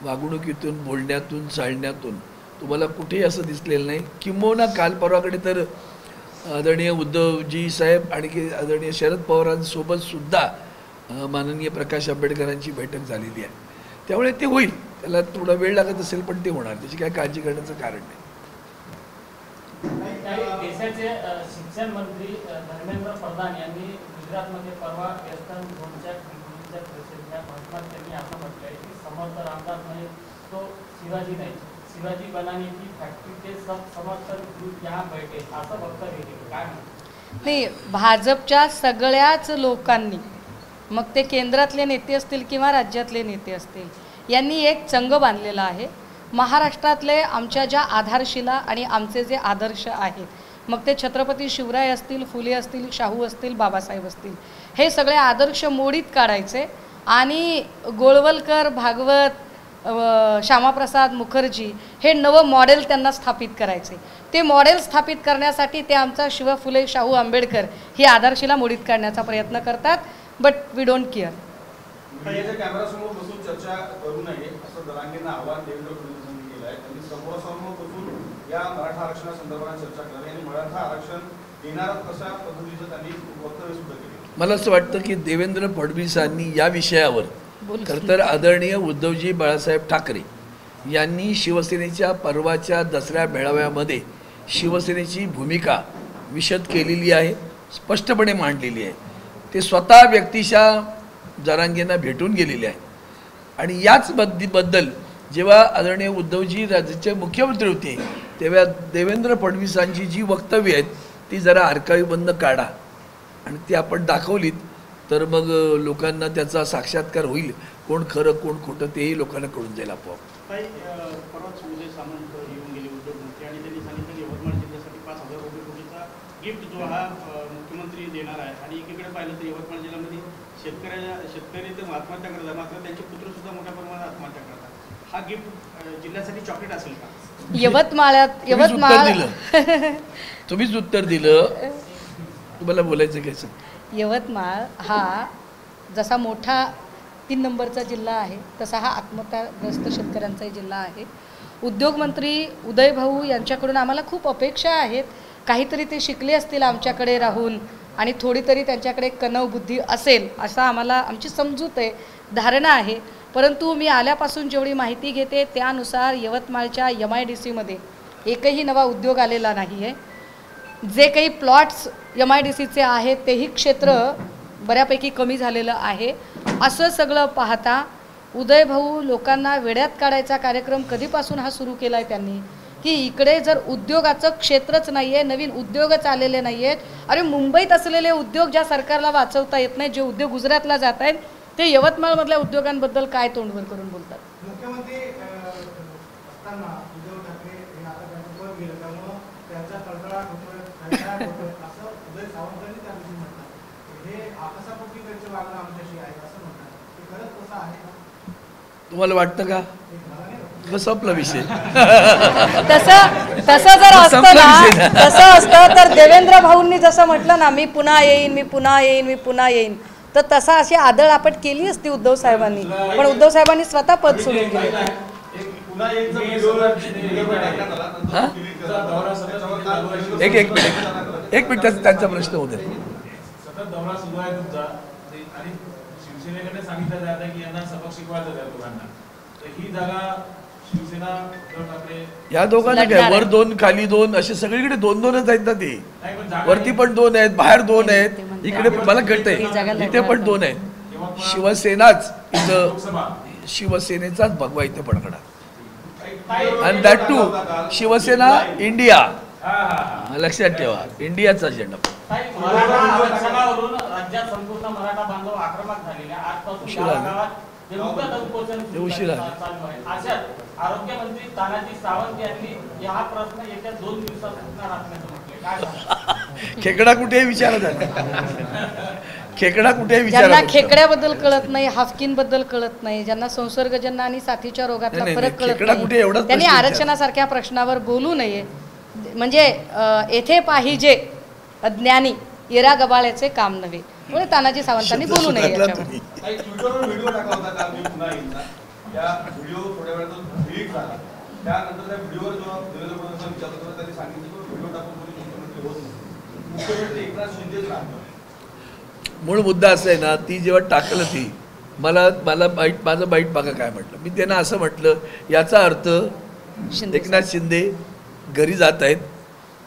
वागणुकीतून, बोलण्यातून, चालण्यातून तुम्हाला कुठेही असं दिसलेलं नाही. किंबहुना काल परवाकडे तर आदरणीय उद्धवजी साहेब आणि आदरणीय शरद पवारांसोबत सुद्धा माननीय प्रकाश आंबेडकरांची बैठक झालेली आहे. त्यामुळे ते होईल. त्याला थोडा वेळ लागत असेल पण ते होणार. त्याची काय काळजी करण्याचं कारण नाही.
देशाचे शिक्षण मंत्री धर्मेंद्र प्रधान यांनी गुजरातमध्ये परवा वेस्टर्न झोनच्या परिषदेच्या भाषणात त्यांनी असं म्हटलंय की समर्थ रामदास तो शिवाजी नाही, शिवाजी बनाने की फॅक्टरी के सब समर्थक ग्रुप यहाँ बैठे असं वक्तव्य केलं. काय म्हणतात?
नाही, भाजपच्या सगळ्याच लोकांनी, मग ते केंद्रातले नेते असतील किंवा राज्यातले नेते असतील, यांनी एक चंग बांधलेला आहे. महाराष्ट्रातले आमच्या ज्या आधारशिला आणि आमचे जे आदर्श आहेत, मग ते छत्रपती शिवराय असतील, फुले असतील, शाहू असतील, बाबासाहेब असतील, हे सगळे आदर्श मोडीत काढायचे आणि गोळवलकर, भागवत, श्यामाप्रसाद मुखर्जी हे नवं मॉडेल त्यांना स्थापित करायचे. ते मॉडेल स्थापित करण्यासाठी ते आमचा शिव, फुले, शाहू, आंबेडकर ही आधारशिला मोडीत काढण्याचा प्रयत्न करतात. But we don't care.
कॅमेरासमोर बसून चर्चा करू नये असं दरांगेंना आव्हान देवेंद्र फडणवीसांनी केलं आहे. त्यांनी समोरासमोर बसून या मराठा आरक्षणासंदर्भात चर्चा करावी आणि मराठा आरक्षण देणार कशा पद्धतीचं त्यांनी वक्तव्य सुद्धा केले.
मला असं वाटतं की देवेंद्र फडणवीसांनी या विषयावर खरं तर आदरणीय उद्धवजी बाळासाहेब ठाकरे यांनी शिवसेनेच्या परवाच्या दसऱ्या मेळाव्यामध्ये शिवसेनेची भूमिका विशद केलेली आहे, स्पष्टपणे मांडलेली आहे. ते स्वतः व्यक्तिशः जरांगेंना भेटून गेलेले आहे. आणि याच बद्दल जेव्हा आदरणीय उद्धवजी राज्याचे मुख्यमंत्री होते तेव्हा देवेंद्र फडणवीसांची जी वक्तव्य आहेत ती जरा आर्काईव्हमधनं काढा आणि ती आपण दाखवलीत तर मग लोकांना त्याचा साक्षात्कार होईल, कोण खरं कोण खोटं तेही लोकांना कळून जाईल आपोआप.
काही परवाच उदय सामंत येऊन गेले उद्योगमंत्री आणि त्यांनी सांगितलं यवतमाळ जिल्ह्यासाठी 5,000 कोटीचा गिफ्ट जो हा मुख्यमंत्री देणार आहे. आणि एकीकडे पाहिलं तर यवतमाळ जिल्ह्यामध्ये शेतकरी तर आत्महत्या करतात, मात्र त्यांचे पुत्र सुद्धा मोठ्या प्रमाणात आत्महत्या करतात. हा गिफ्ट जिल्ह्यासाठी चॉकलेट असेल का?
तुम्हीच उत्तर दिलं. तुम्हाला बोलायचं काय?
यवतमाळ हा जसा मोठा 3 नंबरचा जिल्हा आहे तसा हा आत्महत्याग्रस्त शेतकऱ्यांचाही जिल्हा आहे. उद्योगमंत्री उदय भाऊ यांच्याकडून आम्हाला खूप अपेक्षा आहेत. काहीतरी ते शिकले असतील आमच्याकडे राहून आणि थोडी तरी त्यांच्याकडे कनव बुद्धी असेल असं आमची समजूत आहे, धारणा आहे. परंतु मी आल्यापासून जेवढी माहिती घेते त्यानुसार यवतमाळच्या MIDCमध्ये एकही नवा उद्योग आलेला नाही आहे. जे काही प्लॉट्स MIDCचे आहेत तेही क्षेत्र बऱ्यापैकी कमी झालेलं आहे. असं सगळं पाहता उदय भाऊ लोकांना वेड्यात काढायचा कार्यक्रम कधीपासून हा सुरू केला आहे त्यांनी, की इकडे जर उद्योगाचं क्षेत्रच नाही आहे, नवीन उद्योगच आलेले नाही आहेत. अरे मुंबईत असलेले उद्योग ज्या सरकारला वाचवता येत नाही, जे उद्योग गुजरातला जात आहेत ते यवतमाळमधल्या उद्योगांबद्दल काय तोंडवर करून बोलतात.
मुख्यमंत्री असताना उद्धव ठाकरे हे आता त्यांचं पद गेलं त्यामुळं त्यांचा तळतळाट होतोय असं उदय सावंतांनी त्या दिवशी म्हटलं. हे आकाशापोटी त्यांचं वागणं आमच्याशी आहे असं म्हणतात. ते खरंच तसं आहे का?
तुम्हाला वाटतं का? संपला विषय.
तसं जर असतं ना, तसं असतं तर देवेंद्र भाऊंनी जसं म्हटलं ना, मी पुन्हा येईन, तर तसा अशी आदळआपट केली असती उद्धव साहेबांनी. पण उद्धव साहेबांनी स्वतः पद सोडून गेले.
एक मिनिट त्यांचा प्रश्न होता.
सतत दौरा सुरू आहे तुमचा आणि शिवसेनेकडे सांगितलं जातं की यांना सबक शिकवायचं त्या दोघांना. तर ही जागा शिवसेना उद्धव ठाकरे
या दोघांना काय वर 2 खाली 2 असे सगळीकडे 2-2च आहेत ना. ते वरती पण 2 आहेत, बाहेर 2 आहेत, इकडे मला कळतंय इथे पण 2 आहेत. शिवसेनाच इथं शिवसेनेचाच भगवा इथे पडकडा. आणि दॅट टू शिवसेना इंडिया. लक्षात ठेवा, इंडियाचा झेंडा.
आरक्षणावरून राज्यात संपूर्ण मराठा बांधव आक्रमक झालेले आजपासून गावागावात
उशिरा
आरोग्यमंत्री तानाजी सावंत यांनी हा प्रश्न येत्या 2 दिवसात सुटणार असल्याचं म्हटले. काय
खेकडा कुठे विचारत आहे? खेकडा कुठे
ज्यांना
विचारत?
खेकड्याबद्दल कळत नाही, हाफकिनबद्दल कळत नाही, ज्यांना संसर्गजन्य आणि साथीच्या रोगातला फरक कळत नाही, त्यांनी आरक्षणासारख्या प्रश्नावर बोलू नये. म्हणजे येथे पाहिजे ज्ञानी येरा गबाळ्याचे काम नव्हे. म्हणून तानाजी सावंतांनी बोलू नये.
ट्विटरवर व्हिडिओ टाकला होता काल मी पुन्हा येईनचा. त्या व्हिडिओ थोड्या वेळात डिलीट झाला. त्यानंतर त्या व्हिडिओवर जो देवेंद्र फडणवीसांनी विचारलं होतं त्यांनी सांगितलं की व्हिडिओ टाकून कोणी मुख्यमंत्री होत नाही, मुख्यमंत्री एकनाथ शिंदेच राहतो.
मूळ मुद्दा असं आहे ना, ती जेव्हा टाकलं ती मला माझं बाईट बघा काय म्हटलं मी त्यांना. असं म्हटलं याचा अर्थ एकनाथ शिंदे घरी जात आहेत,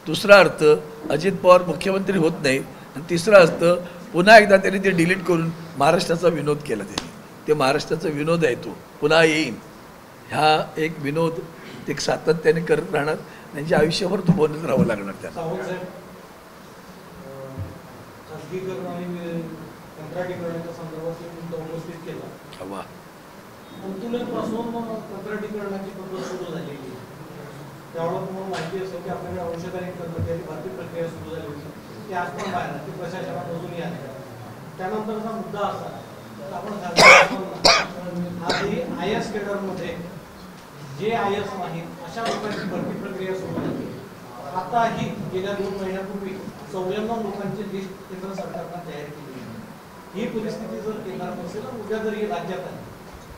दुसरा अर्थ अजित पवार मुख्यमंत्री होत नाही, आणि तिसरा अर्थ पुन्हा एकदा त्यांनी ते डिलीट करून महाराष्ट्राचा विनोद केला. त्यांनी ते महाराष्ट्राचा विनोद आहे, तो पुन्हा येईन. ह्या एक विनोद ते सातत्याने करत राहणार, त्यांच्या आयुष्यभर तो बोलत राहावं लागणार त्यांना.
सावंत साहेब, खासगीकरण आणि कंत्राटीकरणाच्या संदर्भात तुमचा उपस्थित केला.
वा,
पंतुलेपासून कंत्राटीकरणाची पद्धत सुरू झालेली आहे. त्यावेळेला तुम्हाला माहिती असेल की आपल्याकडे औषध आणि कंत्राटी भरती प्रक्रिया सुरू झाली होती. ती आज पण बाहेर ती प्रशासनात अजूनही आहे. त्यानंतरचा मुद्दा असा तर आपण आधी IS केडरमध्ये जे IS नाहीत अशा लोकांची भरती प्रक्रिया सुरू झाली. आताही गेल्या 2 महिन्यापूर्वी 94 लोकांची लिस्ट केंद्र सरकारनं तयार केली आहे. ही परिस्थिती जर केंद्रात असेल तर उद्या जर ही राज्यात आहे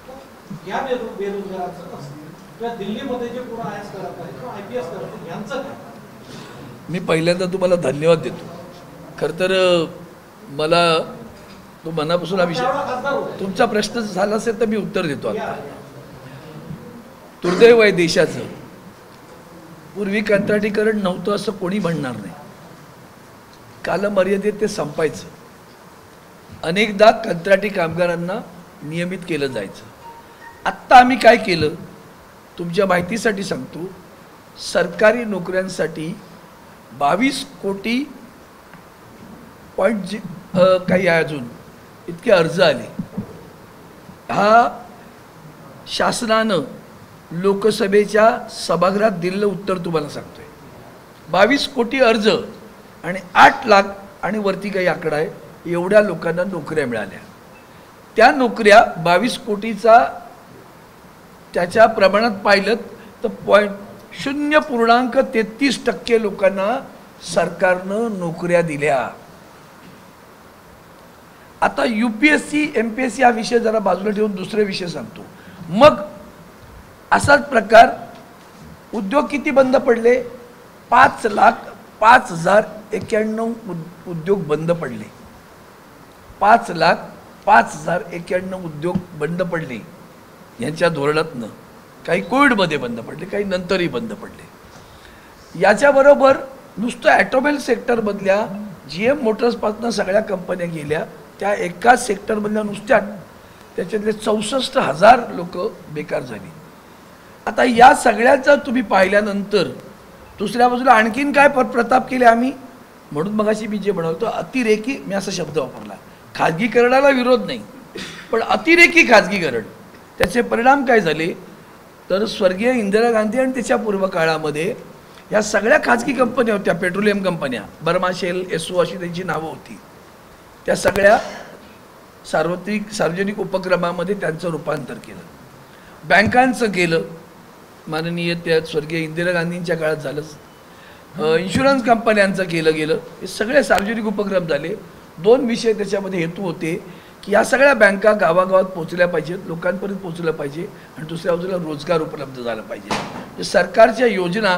तर या बेरोजगारांचं असतं किंवा दिल्लीमध्ये जे पुन्हा IS करत आहेत किंवा IPS करत आहेत यांचं काय?
मी पहिल्यांदा तुम्हाला धन्यवाद देतो. खरं तर मला तो मनापासून हा विषय, तुमचा प्रश्न झाला असेल तर मी उत्तर देतो. आता दुर्दैव आहे देशाचं, पूर्वी कंत्राटीकरण नव्हतं असं कोणी म्हणणार नाही. कालमर्यादेत ते संपायचं. अनेकदा कंत्राटी कामगारांना नियमित केलं जायचं. आत्ता आम्ही काय केलं तुमच्या माहितीसाठी सांगतो. सरकारी नोकऱ्यांसाठी 22 कोटी पॉईंट काही आहे अजून इतके अर्ज आले. हा शासनानं लोकसभेच्या सभागृहात दिलेलं उत्तर तुम्हाला सांगतोय. 22 कोटी अर्ज आणि 8 लाख आणि वरती काही आकडा आहे एवढ्या लोकांना नोकऱ्या मिळाल्या. त्या नोकऱ्या 22 कोटीचा त्याच्या प्रमाणात पाहिलं तर 0.33% लोकांना सरकारनं नोकऱ्या दिल्या. आता UPSC MPSC हा विषय जरा बाजूला ठेवून दुसरे विषय सांगतो. मग असाच प्रकार उद्योग किती बंद पडले? 5,05,091 उद्योग बंद पडले. 5,05,091 उद्योग बंद पडले. यांच्या धोरणातनं काही कोविडमध्ये बंद पडले, काही नंतरही बंद पडले. याच्याबरोबर नुसतं ॲटोमोबाईल सेक्टरमधल्या GM मोटर्सपासून सगळ्या कंपन्या गेल्या. त्या एकाच सेक्टरमधल्या नुसत्या त्याच्यातले 64,000 लोक बेकार झाली. आता या सगळ्याचं तुम्ही पाहिल्यानंतर दुसऱ्या बाजूला आणखीन काय प्रताप केले आम्ही, म्हणून मगाशी मी जे म्हणतो अतिरेकी, मी असा शब्द वापरला. खाजगीकरणाला विरोध नाही, पण अतिरेकी खाजगीकरण त्याचे परिणाम काय झाले तर स्वर्गीय इंदिरा गांधी आणि त्याच्या पूर्व काळामध्ये या सगळ्या खाजगी कंपन्या होत्या, पेट्रोलियम कंपन्या, बर्मा शेल, एसओ अशी त्यांची नावं होती. त्या सगळ्या सार्वजनिक उपक्रमामध्ये त्यांचं रूपांतर केलं. बँकांचं केलं, माननीय त्या स्वर्गीय इंदिरा गांधींच्या काळात झालं. इन्शुरन्स कंपन्यांचं केलं गेलं. हे सगळे सार्वजनिक उपक्रम झाले. 2 विषय त्याच्यामध्ये हेतू होते की या सगळ्या बँका गावागावात पोचल्या पाहिजेत, लोकांपर्यंत पोचलं पाहिजे आणि दुसऱ्या बाजूला रोजगार उपलब्ध झाला पाहिजे. सरकारच्या योजना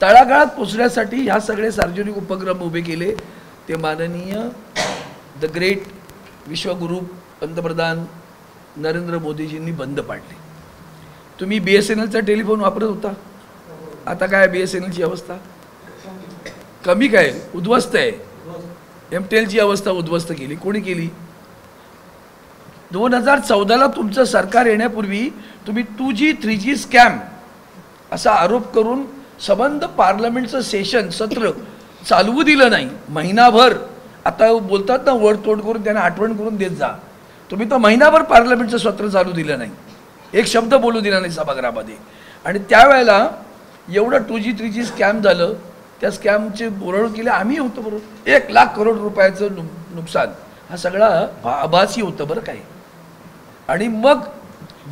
तळागाळात पोचण्यासाठी ह्या सगळे सार्वजनिक उपक्रम उभे केले. ते माननीय द ग्रेट विश्वगुरू पंतप्रधान नरेंद्र मोदीजींनी बंद पाडले. तुम्ही BSNLचा टेलिफोन वापरत होता, आता काय BSNLची अवस्था? कमी काय, उद्ध्वस्त आहे. MTELची अवस्था उद्ध्वस्त केली. कोणी केली? 2014ला तुमचं सरकार येण्यापूर्वी तुम्ही 2G 3G स्कॅम असा आरोप करून संबंध पार्लमेंटचं सेशन सत्र चालवू दिलं नाही महिनाभर. आता बोलतात ना वर तोड करून त्यांना आठवण करून देत जा. तुम्ही तर महिनाभर पार्लमेंटचं सत्र चालू दिलं नाही, एक शब्द बोलू दिला नाही सभागृहामध्ये. आणि त्यावेळेला एवढं 2G 3G स्कॅम झालं. त्या स्कॅमचे बोलवणूक केली आम्ही होतो बरोबर. 1 लाख करोड रुपयाचं नुकसान. हा सगळा आभासी होतं बरं काय. आणि मग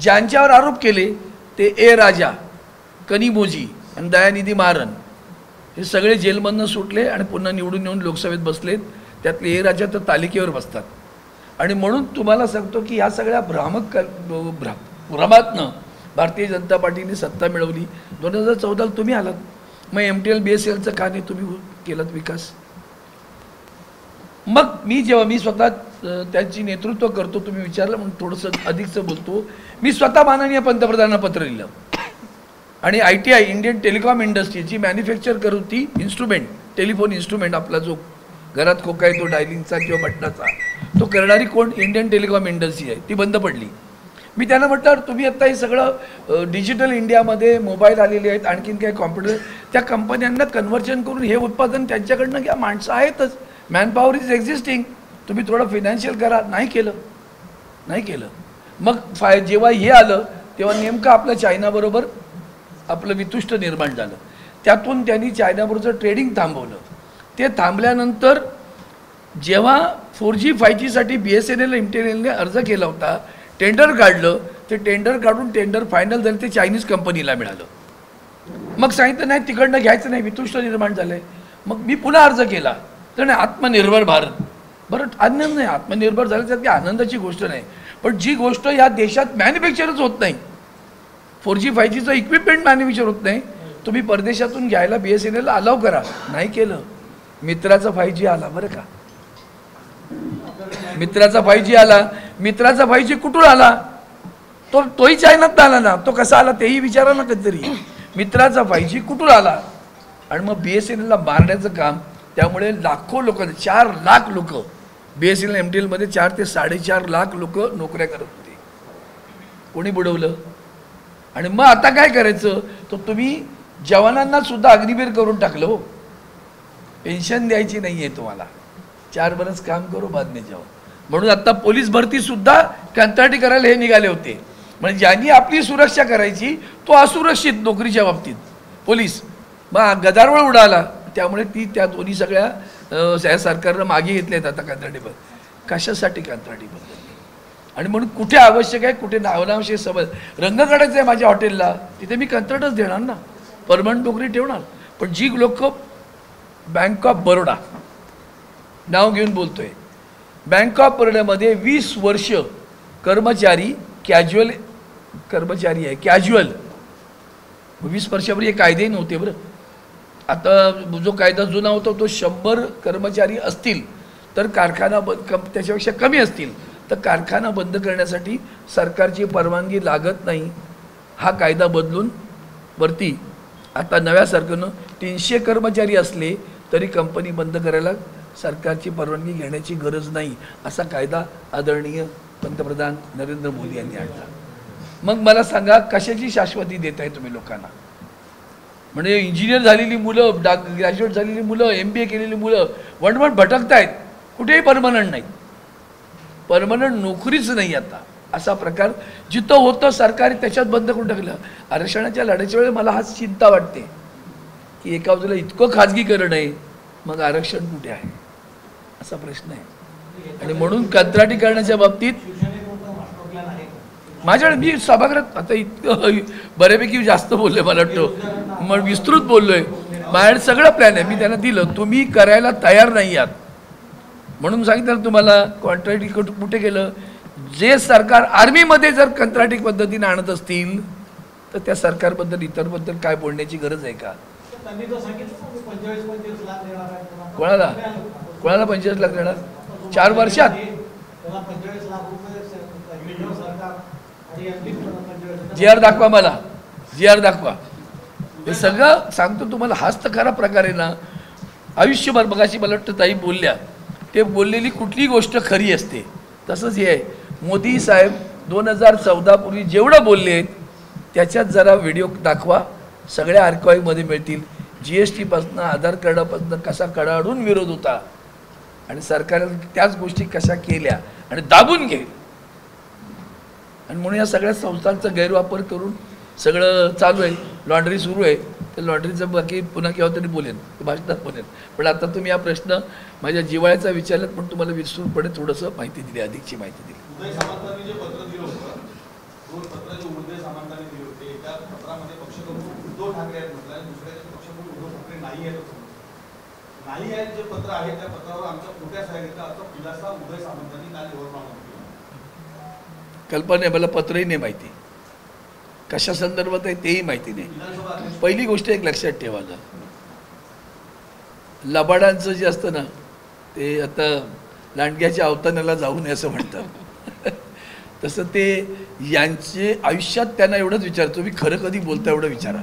ज्यांच्यावर आरोप केले ते A राजा, कनिमोजी आणि दयानिधी मारन हे सगळे जेलमधनं सुटले आणि पुन्हा निवडून येऊन लोकसभेत बसलेत. त्यातले A राजा तर तालिकेवर बसतात. आणि म्हणून तुम्हाला सांगतो की ह्या सगळ्या भ्रमातनं भारतीय जनता पार्टीने सत्ता मिळवली. 2014ला तुम्ही आलात. मग MTEL BSNLचं का नाही तुम्ही केलात विकास? मग मी स्वतः त्यांची नेतृत्व करतो, तुम्ही विचारलं म्हणून थोडंसं अधिकचं बोलतो. मी स्वतः माननीय पंतप्रधानांना पत्र लिहिलं आणि ITI इंडियन टेलिकॉम इंडस्ट्रीची मॅन्युफॅक्चर करत होती इन्स्ट्रुमेंट, टेलिफोन इन्स्ट्रुमेंट, आपला जो घरात खोका आहे तो डायलिंगचा किंवा बटनाचा, तो करणारी कोण? इंडियन टेलिकॉम इंडस्ट्री आहे. ती बंद पडली. मी त्यांना म्हटलं तुम्ही आता हे सगळं डिजिटल इंडियामध्ये मोबाईल आलेले आहेत, आणखीन काही कॉम्प्युटर, त्या कंपन्यांना कन्व्हर्जन करून हे उत्पादन त्यांच्याकडनं घ्या, माणसं आहेतच, मॅनपॉवर इज एक्झिस्टिंग, तुम्ही थोडं फिनान्शियल करा. नाही केलं. मग जेव्हा हे आलं तेव्हा नेमकं आपलं चायनाबरोबर आपलं वितुष्ट निर्माण झालं. त्यातून त्यांनी चायनाबरोबरचं ट्रेडिंग थांबवलं. ते थांबल्यानंतर जेव्हा 4G 5Gसाठी BSNL MTNLने अर्ज केला होता, टेंडर काढलं, ते टेंडर काढून टेंडर फायनल झालं, ते चायनीज कंपनीला मिळालं. मग सांगितलं नाही तिकडनं घ्यायचं नाही, वितुष्ट निर्माण झालं आहे. मग मी पुन्हा अर्ज केला, तर नाही आत्मनिर्भर भारत. बरं आनंद नाही, आत्मनिर्भर झालं तर ती आनंदाची गोष्ट नाही, पण जी गोष्ट या देशात मॅन्युफॅक्चरच होत नाही, 4G 5Gचं इक्विपमेंट मॅन्युफॅक्चर होत नाही, तुम्ही परदेशातून घ्यायला BSNL अलाव करा. नाही केलं. मित्राचा 5G आला बरं का, मित्राचा 5G आला. मित्राचा 5G कुठून आला? तोही चायनात आला ना. तो कसा आला तेही विचारा ना कधीतरी. मित्राचा 5G कुठून आला? आणि मग BSNLला मारण्याचं काम. त्यामुळे लाखो लोक, 4 लाख लोक BSNL MTNLमध्ये 4 ते 4.5 लाख लोक नोकऱ्या करत होते. कोणी बुडवलं? आणि मग आता काय करायचं? तर तुम्ही जवानांना सुद्धा अग्निवीर करून टाकलं हो. पेन्शन द्यायची नाही आहे तुम्हाला, 4 बरस काम करू बाद में जाओ. म्हणून आता पोलीस भरती सुद्धा कंत्राटी करायला हे निघाले होते. म्हणजे ज्यांनी आपली सुरक्षा करायची तो असुरक्षित नोकरीच्या बाबतीत पोलीस, मग गदारोळ उडाला. त्यामुळे त्या दोन्ही सगळ्या सरकारनं मागे घेतल्यात आता कंत्राटी बंद. कशासाठी कंत्राटी बंद? आणि म्हणून कुठे आवश्यक आहे, कुठे अनावश्यक समज. रंग काढायचं आहे माझ्या हॉटेलला, तिथे मी कंत्राटच देणार ना, परमनंट नोकरी ठेवणार. पण जी लोक बँक ऑफ बरोडा नाव घेऊन बोलतोय, बँक ऑफ बरोडामध्ये 20 वर्ष कर्मचारी कॅज्युअल कर्मचारी आहे, कॅज्युअल. 20 वर्षापूर्वी हे कायदेही नव्हते बरं. आता जो कायदा जुना होता तो 100 कर्मचारी असतील तर कारखाना त्याच्यापेक्षा कमी असतील तर कारखाना बंद करण्यासाठी सरकारची परवानगी लागत नाही. हा कायदा बदलून वरती आता नव्या सरकारनं 300 कर्मचारी असले तरी कंपनी बंद करायला सरकारची परवानगी घेण्याची गरज नाही, असा कायदा आदरणीय पंतप्रधान नरेंद्र मोदी यांनी आणला. मग मला सांगा कशाची शाश्वती देत आहे तुम्ही लोकांना? म्हणजे इंजिनियर झालेली मुलं, ग्रॅज्युएट झालेली मुलं, MBA केलेली मुलं वणवण भटकतायत, कुठेही परमनंट नाही, परमनंट नोकरीच नाही. आता असा प्रकार जिथं होतं सरकारी त्याच्यात बंद करून टाकलं. आरक्षणाच्या लढ्याच्या वेळेस मला हाच चिंता वाटते की एका बाजूला इतकं खाजगीकरण आहे, मग आरक्षण कुठे आहे असा प्रश्न आहे. आणि म्हणून कंत्राटी करण्याच्या बाबतीत माझ्याकडे मी सभागृहात आता इतकं बऱ्यापैकी जास्त बोललोय, मला वाटतं मग विस्तृत बोललोय. माझ्याकडे सगळं प्लॅन आहे, मी त्यांना दिलं. तुम्ही करायला तयार नाही आहात म्हणून सांगितलं तुम्हाला. कॉन्ट्रॅक्ट कुठे केलं? जे सरकार आर्मीमध्ये जर कंत्राटी पद्धतीने आणत असतील तर त्या सरकारबद्दल इतरबद्दल काय बोलण्याची गरज आहे का? कोणाला 45 लाख देणार 4 वर्षात? GR दाखवा मला, GR दाखवा. हे सगळं सांगतो तुम्हाला. हाच तर खरा प्रकार आहे ना. आयुष्यभर बघाशी मला वाटतं ताई बोलल्या, ते बोललेली कुठली गोष्ट खरी असते. तसंच हे आहे. मोदी साहेब 2014 पूर्वी जेवढं बोलले आहेत त्याच्यात जरा व्हिडिओ दाखवा, सगळ्या आर्काईव्हमध्ये मिळतील. GST पासून, आधार कार्डापासून कसा कडाडून विरोध होता आणि सरकारने त्याच गोष्टी कशा केल्या आणि दाबून घेईल. आणि म्हणून या सगळ्या संस्थांचा गैरवापर करून सगळं चालू आहे. लॉन्ड्री सुरू आहे, तर लॉन्ड्रीचं बाकी पुन्हा केव्हा तरी बोलेन, भाषणात बोलेन. पण आता तुम्ही हा प्रश्न माझ्या जिव्हाळ्याचा विचारलात, पण तुम्हाला विस्तृतपणे थोडंसं माहिती दिली, अधिकची माहिती दिली.
उदय सामंतांनी जे पत्र दिलं होतं, 2 पत्र जे उदय सामंतांनी दिले होते, एका पत्रामध्ये पक्षप्रमुख उद्धव ठाकरे आहेत म्हटलं आणि दुसऱ्या पक्षप्रमुख उद्धव ठाकरे नाही आहेत. जे पत्र आहे त्या पत्रावर आमच्या खोट्या सह्या घेतल्या असा खुलासा उदय सामंतांनी काल यवतमाळमध्ये केला.
कल्पना आहे, मला पत्रही नाही माहिती, कशा संदर्भात आहे तेही माहिती नाही. पहिली गोष्ट एक लक्षात ठेवायला, लबाडांचं जे असतं ना ते आता लांडग्याच्या अवतानाला जाऊ नये असं म्हणतात. तसं ते यांचे आयुष्यात त्यांना एवढंच विचारतो, मी खरं कधी बोलतो एवढं विचारा.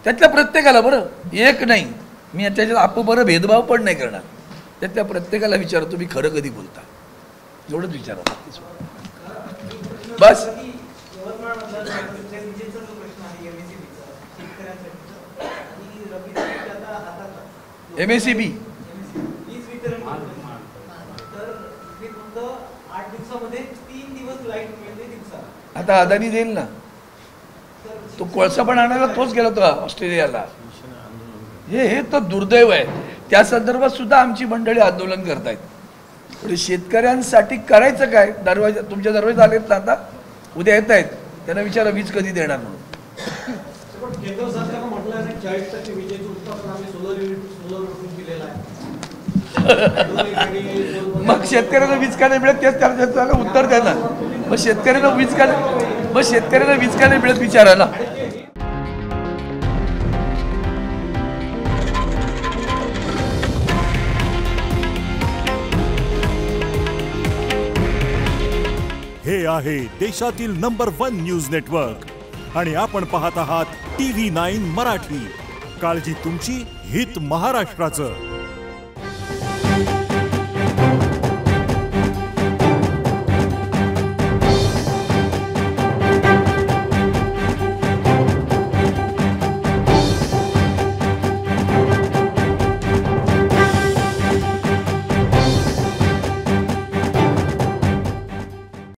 त्यातल्या प्रत्येकाला, बरं एक नाही, मी त्याच्यात आपण बरं भेदभाव पण नाही करणार, त्यातल्या प्रत्येकाला विचारतो मी खरं कधी बोलता, एवढंच विचारा. बस.
की यवतमाळ मतदारसंघाचा विजेचा जो प्रश्न आहे MSEBचा शेतकऱ्यांसाठी आणि रब्बीचं पीक आता हातात
MSEB
वीज वितरण तर ते फक्त 8 दिवसामध्ये 3 दिवस लाईट मिळते दिवसाला.
आता अदानी देईल ना. तो कोळसा पण आणायला तोच गेला होता ऑस्ट्रेलियाला. हे तर दुर्दैव आहे. त्या संदर्भात सुद्धा आमची मंडळी आंदोलन करतायत. पुढे शेतकऱ्यांसाठी करायचं काय? दरवाजा तुमच्या दरवाजा आलेत ना आता, उद्या येत आहेत, त्यांना विचारा वीज कधी देणार म्हणून.
पण केंद्र सरकारनं म्हटलं आहे 40% विजेचं उत्पादन आम्ही सोलर उठून दिलेलं आहे.
मग शेतकऱ्यांना वीज का नाही मिळत तेच त्याला उत्तर द्या ना. मग शेतकऱ्यांना वीज का नाही मिळत विचारा ना.
हे आहे देशातील नंबर 1 न्यूज नेटवर्क आणि आपण पाहत आहात TV9 मराठी. काळजी तुमची, हित महाराष्ट्राचं.